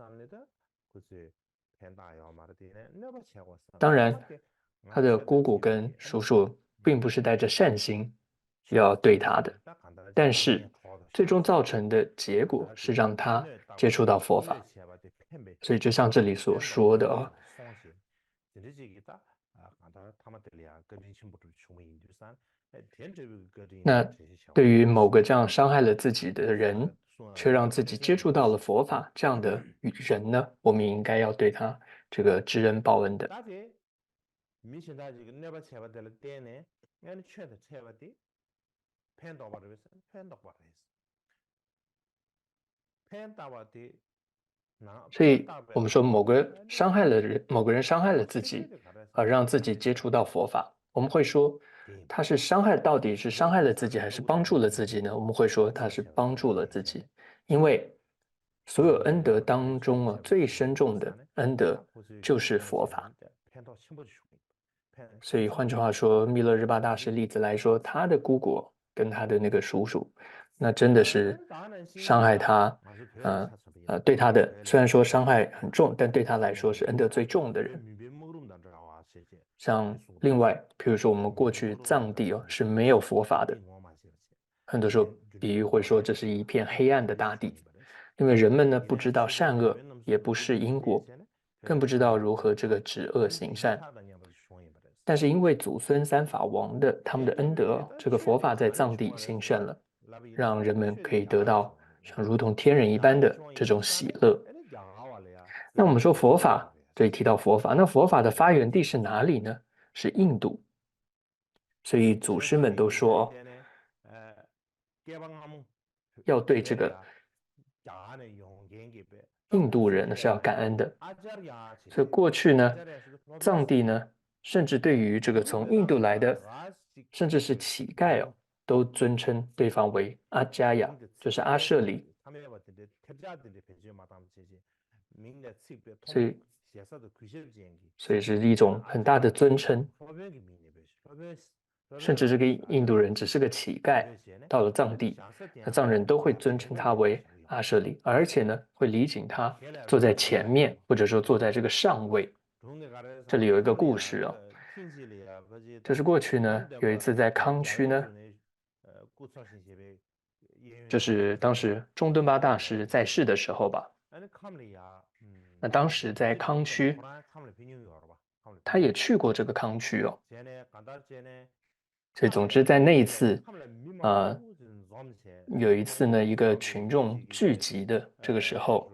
当然，他的姑姑跟叔叔并不是带着善心要对他的，但是最终造成的结果是让他接触到佛法。所以就像这里所说的啊，那对于某个这样伤害了自己的人，却让自己接触到了佛法这样的人呢，我们应该要对他这个知恩报恩的。所以我们说某个人伤害了自己，让自己接触到佛法，我们会说他是到底是伤害了自己还是帮助了自己呢？我们会说他是帮助了自己，因为所有恩德当中最深重的恩德就是佛法。所以换句话说，密勒日巴大师例子来说，他的姑姑跟他的那个叔叔，那真的是伤害他，对他的虽然说伤害很重，但对他来说是恩德最重的人。像另外，比如说我们过去藏地是没有佛法的，很多时候比喻会说这是一片黑暗的大地，因为人们呢不知道善恶，也不是因果，更不知道如何这个止恶行善。但是因为祖孙三法王的他们的恩德，这个佛法在藏地兴盛了，让人们可以得到像如同天人一般的这种喜乐。那我们说佛法，这里提到佛法，那佛法的发源地是哪里呢？是印度。所以祖师们都说，要对这个印度人是要感恩的。所以过去呢，藏地呢，甚至对于这个从印度来的，甚至是乞丐都尊称对方为阿加亚，就是阿舍里。所以是一种很大的尊称。甚至这个印度人只是个乞丐，到了藏地，那藏人都会尊称他为阿舍里，而且呢，会礼请他坐在前面，或者说坐在这个上位。这里有一个故事就是过去呢，有一次在康区呢，就是当时中敦巴大师在世的时候吧。那当时在康区，他也去过这个康区所以总之在那一次，有一次呢，一个群众聚集的这个时候，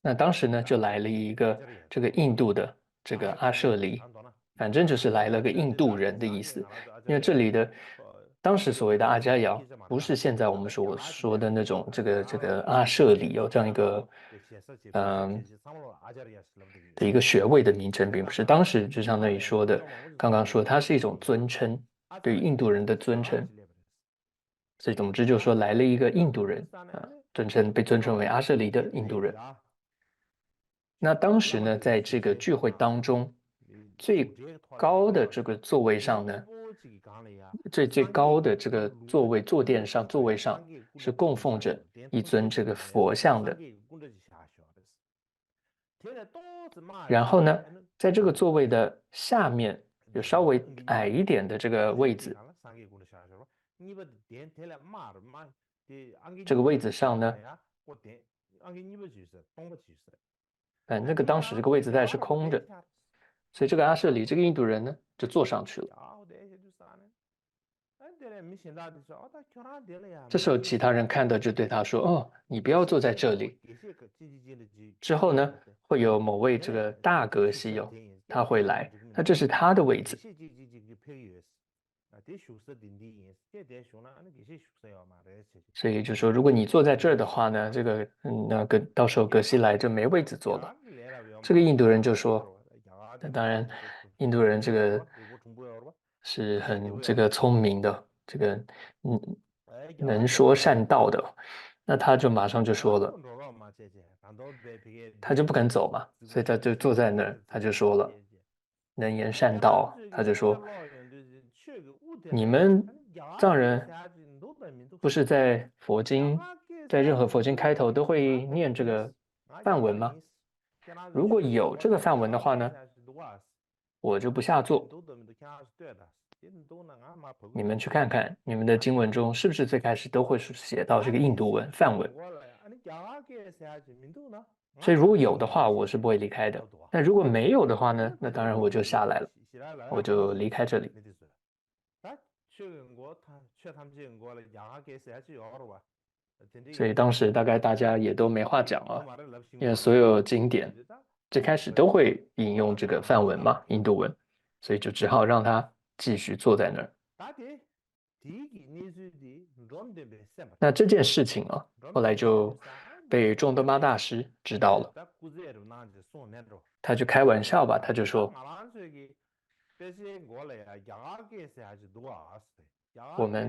那当时呢就来了一个这个印度的这个阿舍离，反正就是来了个印度人的意思。因为这里的当时所谓的阿加瑶，不是现在我们所说的那种这个阿舍离这样一个的一个学位的名称，并不是。当时就像那里说的，刚刚说它是一种尊称，对印度人的尊称。所以总之就说来了一个印度人被尊称为阿舍离的印度人。那当时呢，在这个聚会当中，最高的这个座位上呢，最高的这个坐垫上座位上是供奉着一尊这个佛像的。然后呢，在这个座位的下面有稍微矮一点的这个位子，这个位子上呢，那个当时这个位子带是空的，所以这个阿舍里这个印度人呢就坐上去了。这时候其他人看到就对他说：“哦，你不要坐在这里。”之后呢，会有某位这个大格西他会来，那这是他的位置。所以就说，如果你坐在这儿的话呢，这个到时候格西来就没位置坐了。这个印度人就说，当然，印度人这个是很这个聪明的，这个能说善道的，那他就马上就说了，他就不肯走嘛，所以他就坐在那儿，他就说了，能言善道，他就说，你们藏人不是在佛经，在任何佛经开头都会念这个梵文吗？如果有这个梵文的话呢，我就不下座。你们去看看，你们的经文中是不是最开始都会写到这个印度文、梵文？所以如果有的话，我是不会离开的。但如果没有的话呢，那当然我就下来了，我就离开这里。所以当时大概大家也都没话讲啊，因为所有经典最开始都会引用这个梵文嘛，印度文，所以就只好让他继续坐在那儿。那这件事情啊，后来就被仲德玛大师知道了，他就开玩笑吧，他就说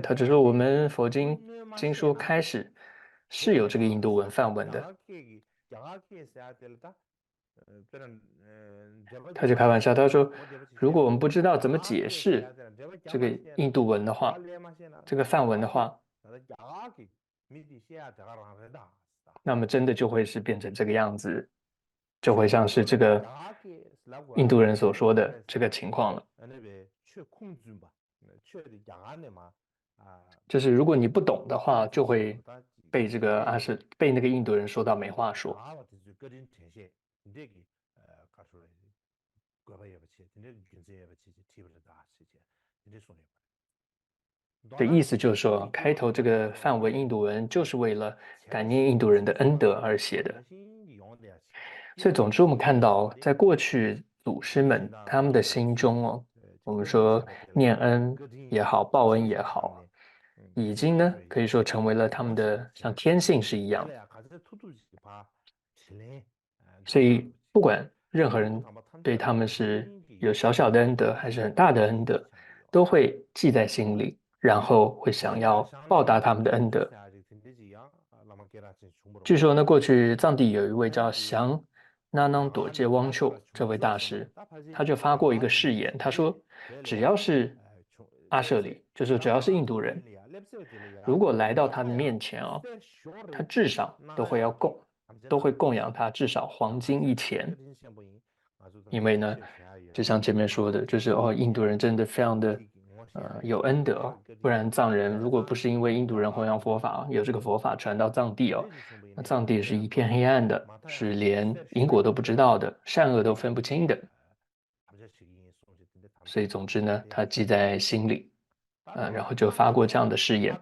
他就说我们佛经经书开始是有这个印度文梵文的，他就开玩笑，他说如果我们不知道怎么解释这个印度文的话，这个梵文的话，那么真的就会是变成这个样子，就会像是这个印度人所说的这个情况了。就是如果你不懂的话，就会被这个被那个印度人说到没话说。的意思就是说，开头这个梵文印度文就是为了感念印度人的恩德而写的。所以总之，我们看到在过去祖师们他们的心中哦，我们说念恩也好，报恩也好，已经呢可以说成为了他们的像天性是一样。所以不管任何人对他们是有小小的恩德还是很大的恩德，都会记在心里，然后会想要报答他们的恩德。据说呢，过去藏地有一位叫降那囊朵杰汪丘这位大师，他就发过一个誓言，他说，只要是阿舍里，就是只要是印度人，如果来到他的面前哦，他至少都会供养他至少黄金1000，因为呢，就像前面说的，就是印度人真的非常的有恩德哦，不然藏人如果不是因为印度人弘扬佛法，有这个佛法传到藏地哦，那藏地是一片黑暗的，是连因果都不知道的，善恶都分不清的。所以总之呢，他记在心里，然后就发过这样的誓言。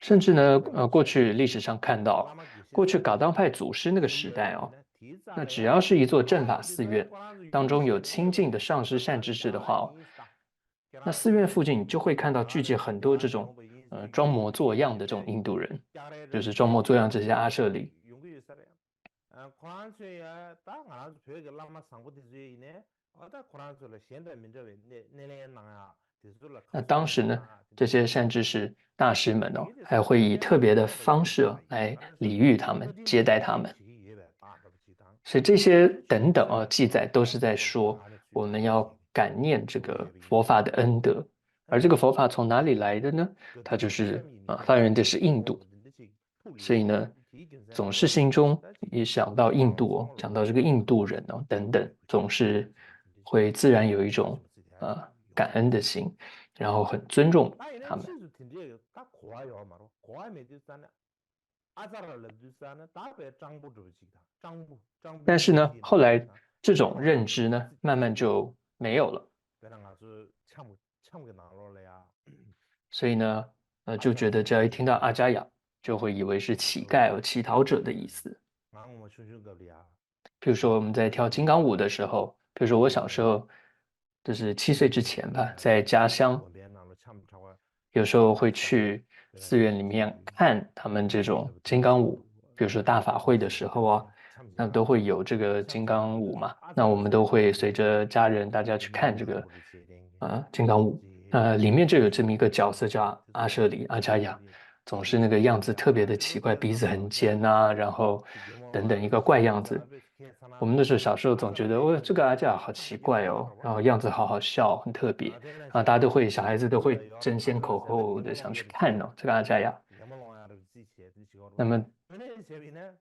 甚至呢，过去历史上看到，过去噶当派祖师那个时代哦，那只要是一座正法寺院当中有清净的上师善知识的话哦，那寺院附近就会看到聚集很多这种装模作样的这种印度人，就是装模作样这些阿舍利。那当时呢，这些善知识大师们哦，还会以特别的方式来礼遇他们、接待他们。所以这些等等记载都是在说我们要感念这个佛法的恩德。而这个佛法从哪里来的呢？它就是发源的是印度。所以呢，总是心中一想到印度哦，讲到这个印度人哦等等，总是会自然有一种感恩的心，然后很尊重他们。但是呢，后来这种认知呢，慢慢就没有了。所以呢，就觉得只要一听到阿加雅，就会以为是乞丐乞讨者的意思。比如说我们在跳金刚舞的时候，比如说我小时候，就是7岁之前吧，在家乡，有时候会去寺院里面看他们这种金刚舞，比如说大法会的时候啊，那都会有这个金刚舞嘛，那我们都会随着家人大家去看这个金刚舞，里面就有这么一个角色叫阿舍里阿加雅，总是那个样子特别的奇怪，鼻子很尖啊，然后等等一个怪样子。我们那时候小时候总觉得，这个阿加雅好奇怪哦，然后样子好好笑，很特别啊，大家都会，小孩子都会争先恐后的想去看哦，这个阿加雅。那么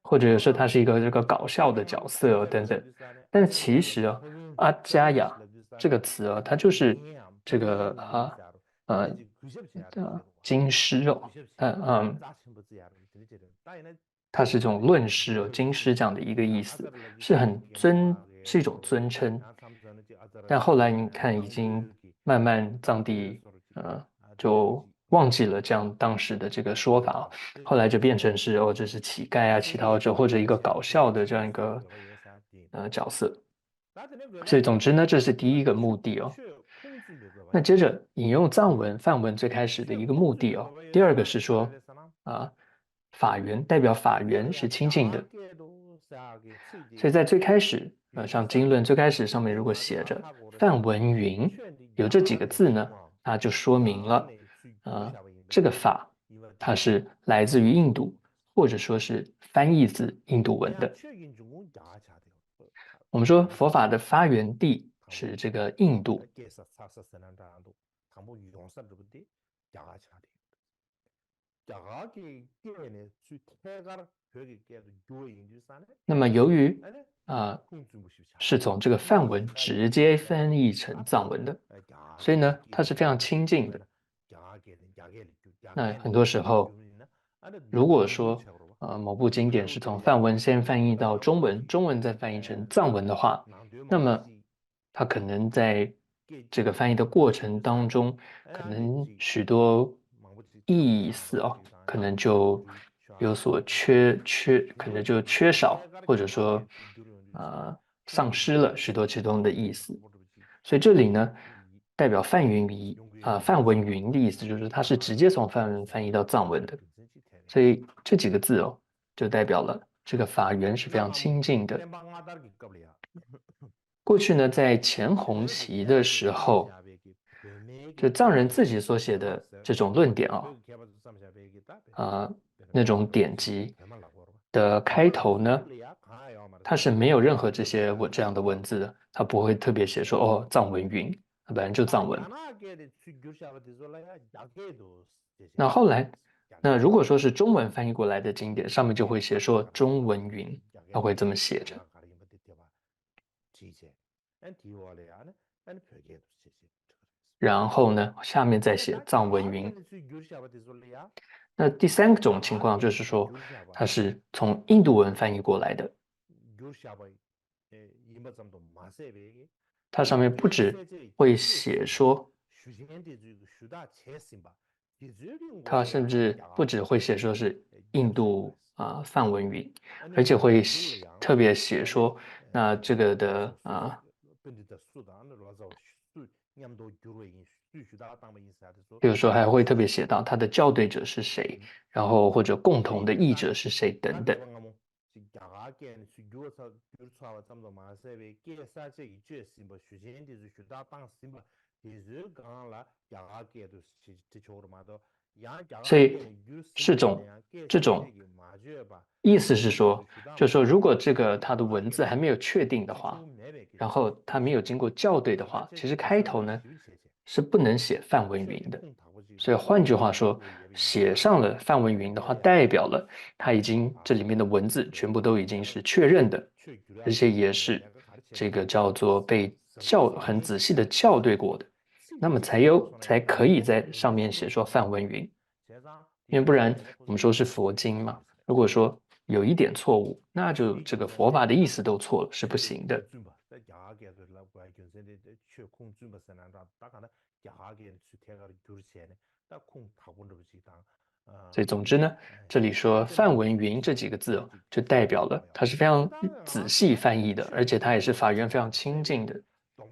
或者有时候他是一个这个搞笑的角色哦，等等。但其实阿加雅这个词它就是这个经师哦，它是这种论师经师这样的一个意思，是一种尊称。但后来你看，已经慢慢藏地就忘记了这样当时的这个说法，后来就变成是这是乞丐啊、乞讨者或者一个搞笑的这样一个角色。所以总之呢，这是第一个目的哦。那接着引用藏文、梵文最开始的一个目的哦。第二个是说法源代表法源是清净的，所以在最开始像经论最开始上面如果写着梵文云有这几个字呢，那就说明了这个法它是来自于印度，或者说是翻译自印度文的。我们说佛法的发源地是这个印度，那么由于是从这个梵文直接翻译成藏文的，所以呢它是非常亲近的。那很多时候如果说某部经典是从梵文先翻译到中文，中文再翻译成藏文的话，那么它可能在这个翻译的过程当中，可能许多意思可能就有所可能就缺少，或者说丧失了许多其中的意思。所以这里呢，代表梵文云的意思就是它是直接从梵文翻译到藏文的。所以这几个字就代表了这个法源是非常亲近的。过去呢，在前弘期的时候，就藏人自己所写的这种论点那种典籍的开头呢，它是没有任何这样的文字的，它不会特别写说藏文云，它本来就藏文。那后来，那如果说是中文翻译过来的经典，上面就会写说中文云，它会这么写着。然后呢，下面再写藏文云。那第三种情况就是说，它是从印度文翻译过来的。它上面不只会写说，它甚至不只会写说是印度梵文云，而且会特别写说，那这个的比如说还会特别写到他的校对者是谁，然后或者共同的译者是谁等等。所以这种意思是说，就是说如果这个它的文字还没有确定的话，然后它没有经过校对的话，其实开头呢是不能写梵文云的。所以换句话说，写上了梵文云的话，代表了它这里面的文字全部都已经是确认的，而且也是这个叫做被很仔细的校对过的，那么才可以在上面写说梵文云。因为不然我们说是佛经嘛，如果说有一点错误，那就这个佛法的意思都错了，是不行的。所以总之呢，这里说梵文云这几个字就代表了它是非常仔细翻译的，而且它也是法源非常亲近的。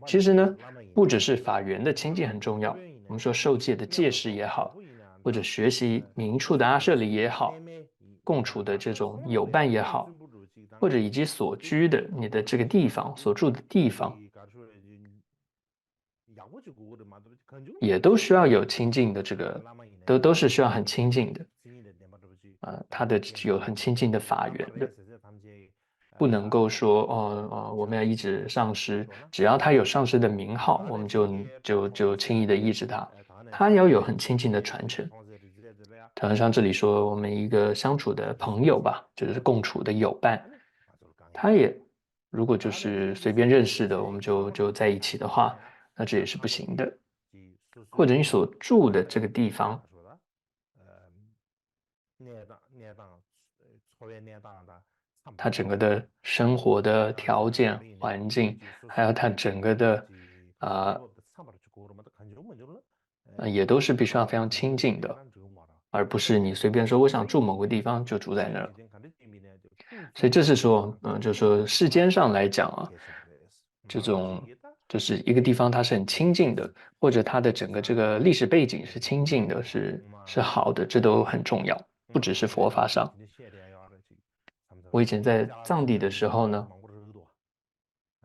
其实呢，不只是法源的亲近很重要，我们说受戒的戒师也好，或者学习明处的阿舍离也好，共处的这种友伴也好，或者以及所居的你的这个地方所住的地方，也都需要有亲近的这个，都是需要很亲近的。它有很亲近的法源的，不能够说我们要一直上师，只要他有上师的名号，我们就轻易的依止他，他要有很亲近的传承。可能像这里说，我们一个相处的朋友吧，就是共处的友伴，他也如果就是随便认识的，我们就在一起的话，那这也是不行的。或者你所住的这个地方，他整个的生活的条件、环境，还有他整个的也都是必须要非常亲近的，而不是你随便说我想住某个地方就住在那儿。所以这是说，就是说世间上来讲啊，这种就是一个地方它是很亲近的，或者它的整个这个历史背景是亲近的，是好的，这都很重要，不只是佛法上。我以前在藏地的时候呢，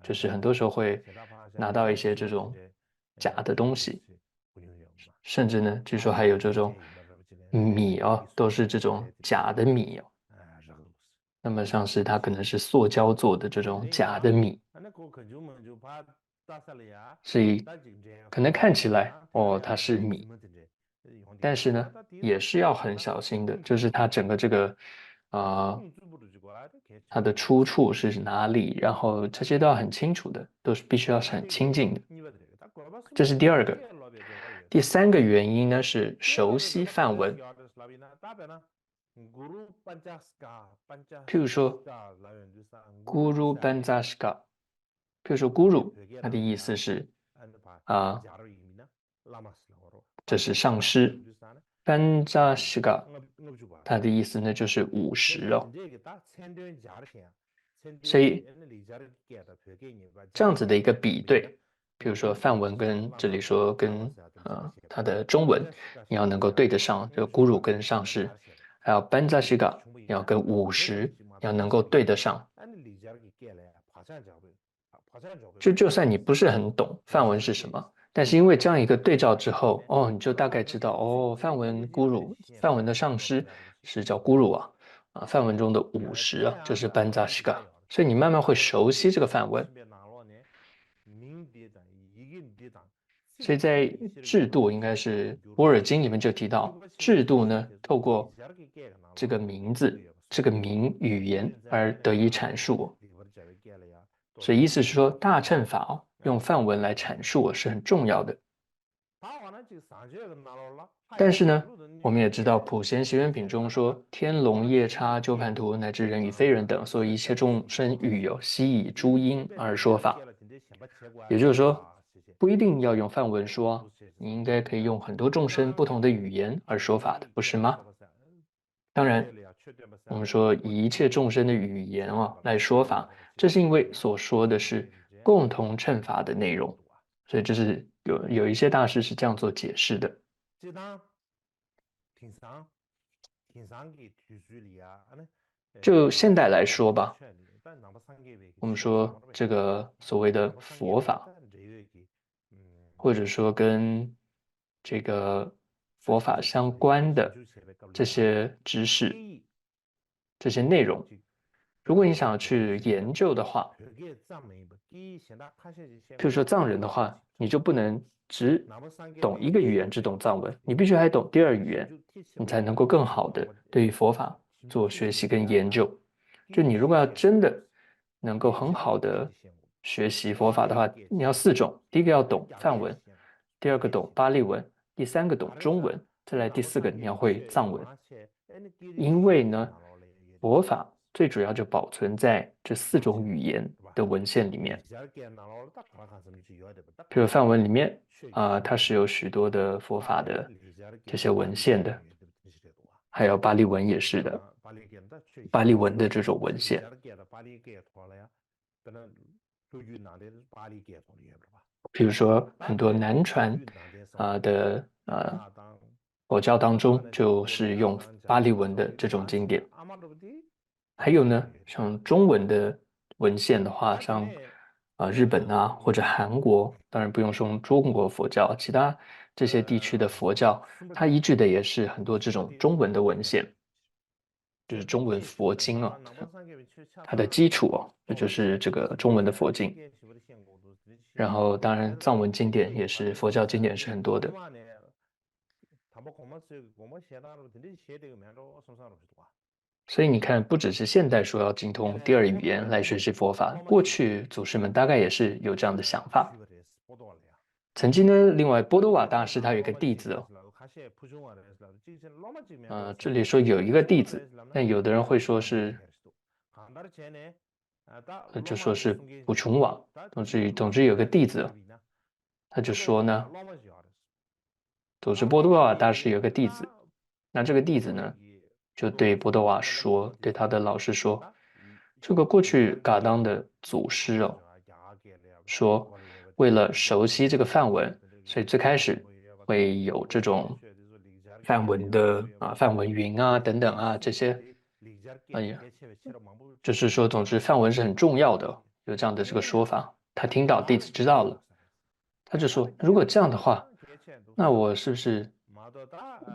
就是很多时候会拿到一些这种假的东西，甚至呢，据说还有这种米哦，都是这种假的米哦。那么像是它可能是塑胶做的这种假的米，所以可能看起来哦它是米，但是呢也是要很小心的，就是它整个这个它的出处是哪里，然后这些都要很清楚的，都是必须要是很亲近的。这是第二个。第三个原因呢是熟悉梵文，譬如说 Guru Banzashka，譬如说 Guru，它的意思是这是上师。Banzashka，它的意思呢就是50哦。所以这样子的一个比对，比如说梵文跟这里说跟它的中文，你要能够对得上，就 Guru 跟上师，还有 Banzashika 要跟50要能够对得上。就算你不是很懂梵文是什么，但是因为这样一个对照之后，哦，你就大概知道哦，梵文 Guru，梵文的上师是叫 Guru 啊，梵文中的50啊，就是 Banzashika，所以你慢慢会熟悉这个梵文。所以在制度应该是《般若经》里面就提到，制度呢透过这个名字、这个名语言而得以阐述。所以意思是说，大乘法用梵文来阐述是很重要的。但是呢，我们也知道普贤行愿品中说，天龙夜叉鸠盘荼乃至人与非人等，所有一切众生欲有，悉以诸因而说法。也就是说，不一定要用梵文说，你应该可以用很多众生不同的语言而说法的，不是吗？当然，我们说以一切众生的语言来说法，这是因为所说的是共同乘法的内容，所以这是有一些大师是这样做解释的。就现代来说吧，我们说这个所谓的佛法，或者说跟这个佛法相关的这些知识、这些内容，如果你想要去研究的话，譬如说藏人的话，你就不能只懂一个语言，只懂藏文，你必须还懂第二语言，你才能够更好的对于佛法做学习跟研究。就你如果要真的能够很好的学习佛法的话，你要4种：第一个要懂梵文，第二个懂巴利文，第三个懂中文，再来第4个你要会藏文。因为呢，佛法最主要就保存在这4种语言的文献里面。比如梵文里面它是有许多的佛法的这些文献的，还有巴利文也是的，巴利文的这种文献。比如说很多南传的佛教当中，就是用巴利文的这种经典。还有呢，像中文的文献的话，像日本或者韩国，当然不用说中国佛教，其他这些地区的佛教，它依据的也是很多这种中文的文献，就是中文佛经它的基础这就是这个中文的佛经。然后当然藏文经典也是佛教经典是很多的。所以你看，不只是现代说要精通第二语言来学习佛法，过去祖师们大概也是有这样的想法。曾经呢，另外波多瓦大师他有一个弟子这里说有一个弟子，但有的人会说是，就说是普琼瓦。总之有个弟子，他就说呢，总之波多瓦大师有个弟子，那这个弟子呢，就对波多瓦说，对他的老师说，这个过去噶当的祖师哦，说为了熟悉这个梵文，所以最开始会有这种梵文的梵文云啊等等啊这些，哎呀，就是说，总之梵文是很重要的，有这样的这个说法。他听到弟子知道了，他就说，如果这样的话，那我是不是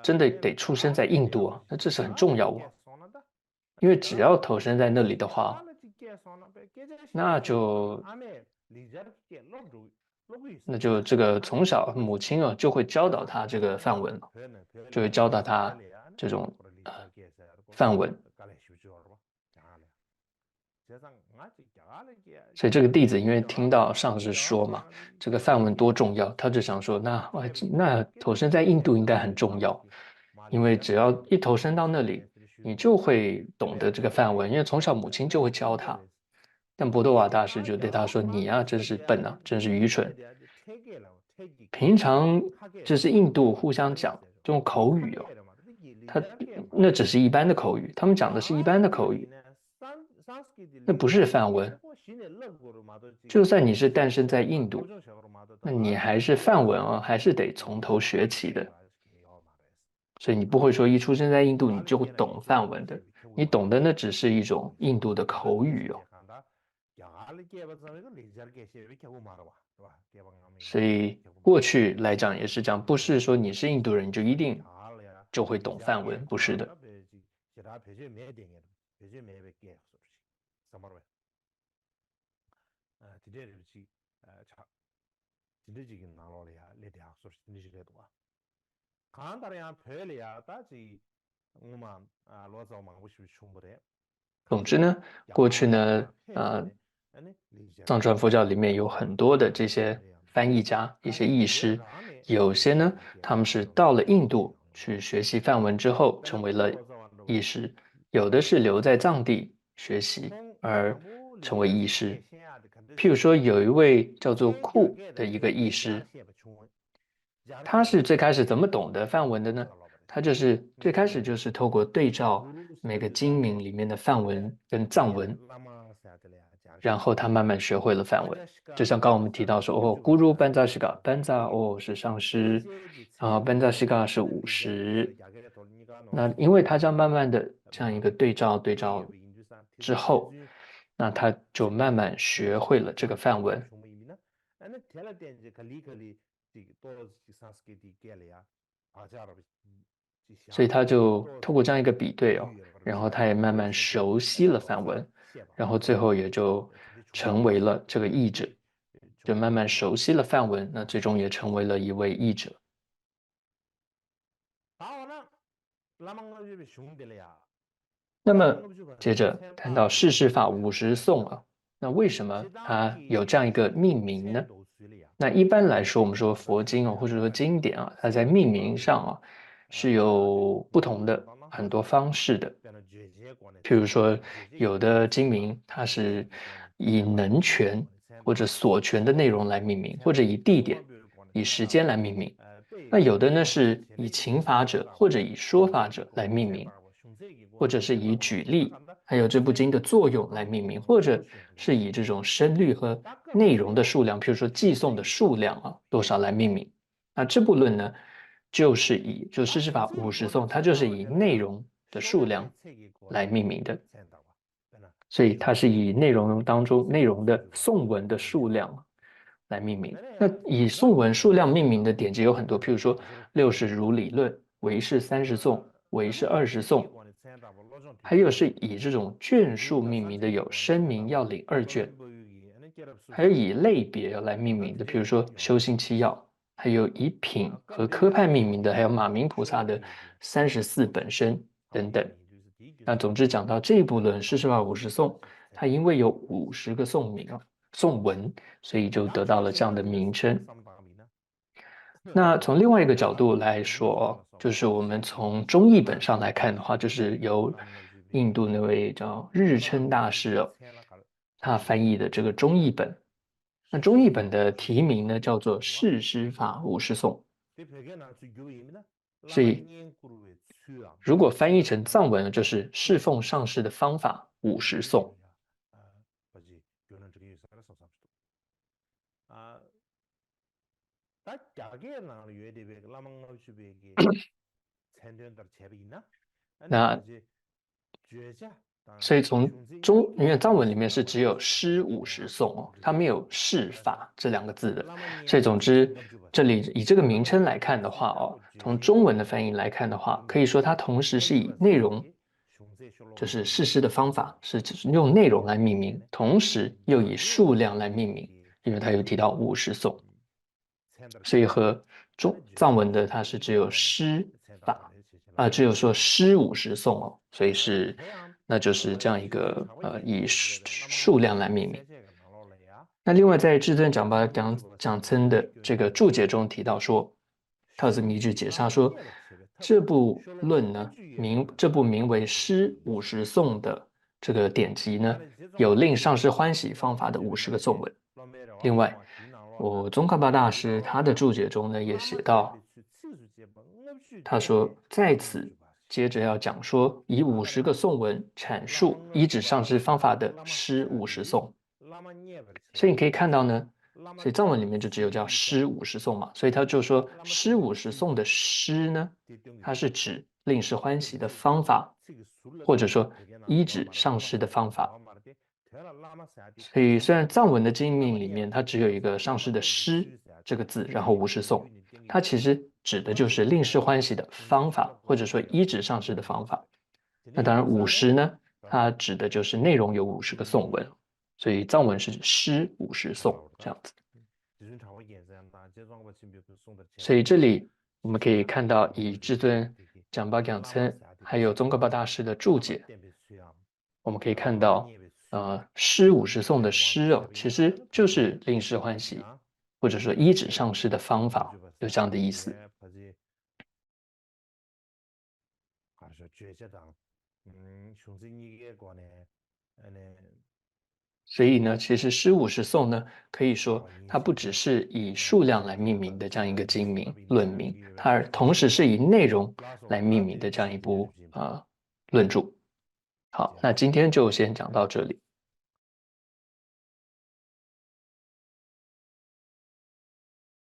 真的得出生在印度啊？那这是很重要哦，因为只要投生在那里的话，那就这个从小母亲就会教导他这个梵文了，就会教导他这种梵文。所以这个弟子因为听到上师说嘛，这个梵文多重要，他就想说，那投生在印度应该很重要，因为只要一投生到那里，你就会懂得这个梵文，因为从小母亲就会教他。但博多瓦大师就对他说：“你呀，真是笨啊，真是愚蠢。平常就是印度互相讲这种口语哦，那只是一般的口语，他们讲的是一般的口语，那不是梵文。就算你是诞生在印度，那你还是梵文啊，还是得从头学起的。所以你不会说一出生在印度你就会懂梵文的，你懂的那只是一种印度的口语哦。所以过去来讲也是这样，不是说你是印度人就一定就会懂梵文，不是的。总之呢，过去呢，藏传佛教里面有很多的这些翻译家、一些译师，有些呢，他们是到了印度去学习梵文之后成为了译师，有的是留在藏地学习而成为译师。譬如说，有一位叫做库的一个译师，他是最开始怎么懂得梵文的呢？他就是最开始就是透过对照每个经名里面的梵文跟藏文，然后他慢慢学会了梵文。就像刚刚我们提到说，Guru Banzashika Banza 是上师，Banzashika 是武士。那因为他这样慢慢的这样一个对照之后，那他就慢慢学会了这个梵文。所以他就透过这样一个比对然后他也慢慢熟悉了梵文，然后最后也就成为了这个译者，就慢慢熟悉了梵文，那最终也成为了一位译者。那么接着谈到世事法50颂那为什么它有这样一个命名呢？那一般来说，我们说佛经或者说经典它在命名上是有不同的很多方式的。譬如说，有的经名它是以能权或者所权的内容来命名，或者以地点、以时间来命名。那有的呢是以请法者或者以说法者来命名，或者是以举例，还有这部经的作用来命名，或者是以这种声律和内容的数量，譬如说寄送的数量多少来命名。那这部论呢，就是就世事法50颂，它就是以内容的数量来命名的，所以它是以内容当中内容的颂文的数量来命名。那以颂文数量命名的典籍有很多，譬如说60如理论、唯是30颂、唯是20颂，还有是以这种卷数命名的有声明要领2卷，还有以类别来命名的，譬如说修行七要，还有以品和科派命名的，还有马明菩萨的34本身等等。那总之讲到这一部论世事法50颂，它因为有50个颂名颂文，所以就得到了这样的名称。那从另外一个角度来说，就是我们从中译本上来看的话，就是由印度那位叫日称大师哦，他翻译的这个中译本。那中译本的题名呢叫做《释师法五十颂》，所以如果翻译成藏文，就是侍奉上师的方法50颂。那所以从因为藏文里面是只有诗50颂哦，它没有释法这2个字的，所以总之这里以这个名称来看的话哦，从中文的翻译来看的话，可以说它同时是以内容，就是释诗的方法是用内容来命名，同时又以数量来命名，因为它有提到50颂，所以和藏文的它是只有诗法只有说诗50颂哦，所以那就是这样一个以数量来命名。那另外在至尊讲巴讲称的这个注解中提到说，他有这么一句解释，他说这部论呢这部名为诗50颂的这个典籍呢，有令上师欢喜方法的50个颂文。另外，宗喀巴大师他的注解中呢也写到，他说在此接着要讲说以50个颂文阐述依止上师方法的诗50颂。所以你可以看到呢，所以藏文里面就只有叫诗50颂嘛，所以他就说诗50颂的诗呢，它是指令师欢喜的方法，或者说依止上师的方法。所以虽然藏文的经命里面它只有一个上师的诗这个字，然后50颂，它其实指的就是令师欢喜的方法，或者说依止上师的方法。那当然50呢，它指的就是内容有50个颂文，所以藏文是诗50颂这样子。所以这里我们可以看到，以至尊讲巴讲称还有宗喀巴大师的注解，我们可以看到，诗50颂的诗哦，其实就是令师欢喜，或者说依止上师的方法，有这样的意思。所以呢，其实诗50颂呢，可以说它不只是以数量来命名的这样一个经名论名，它同时是以内容来命名的这样一部论著。好，那今天就先讲到这里。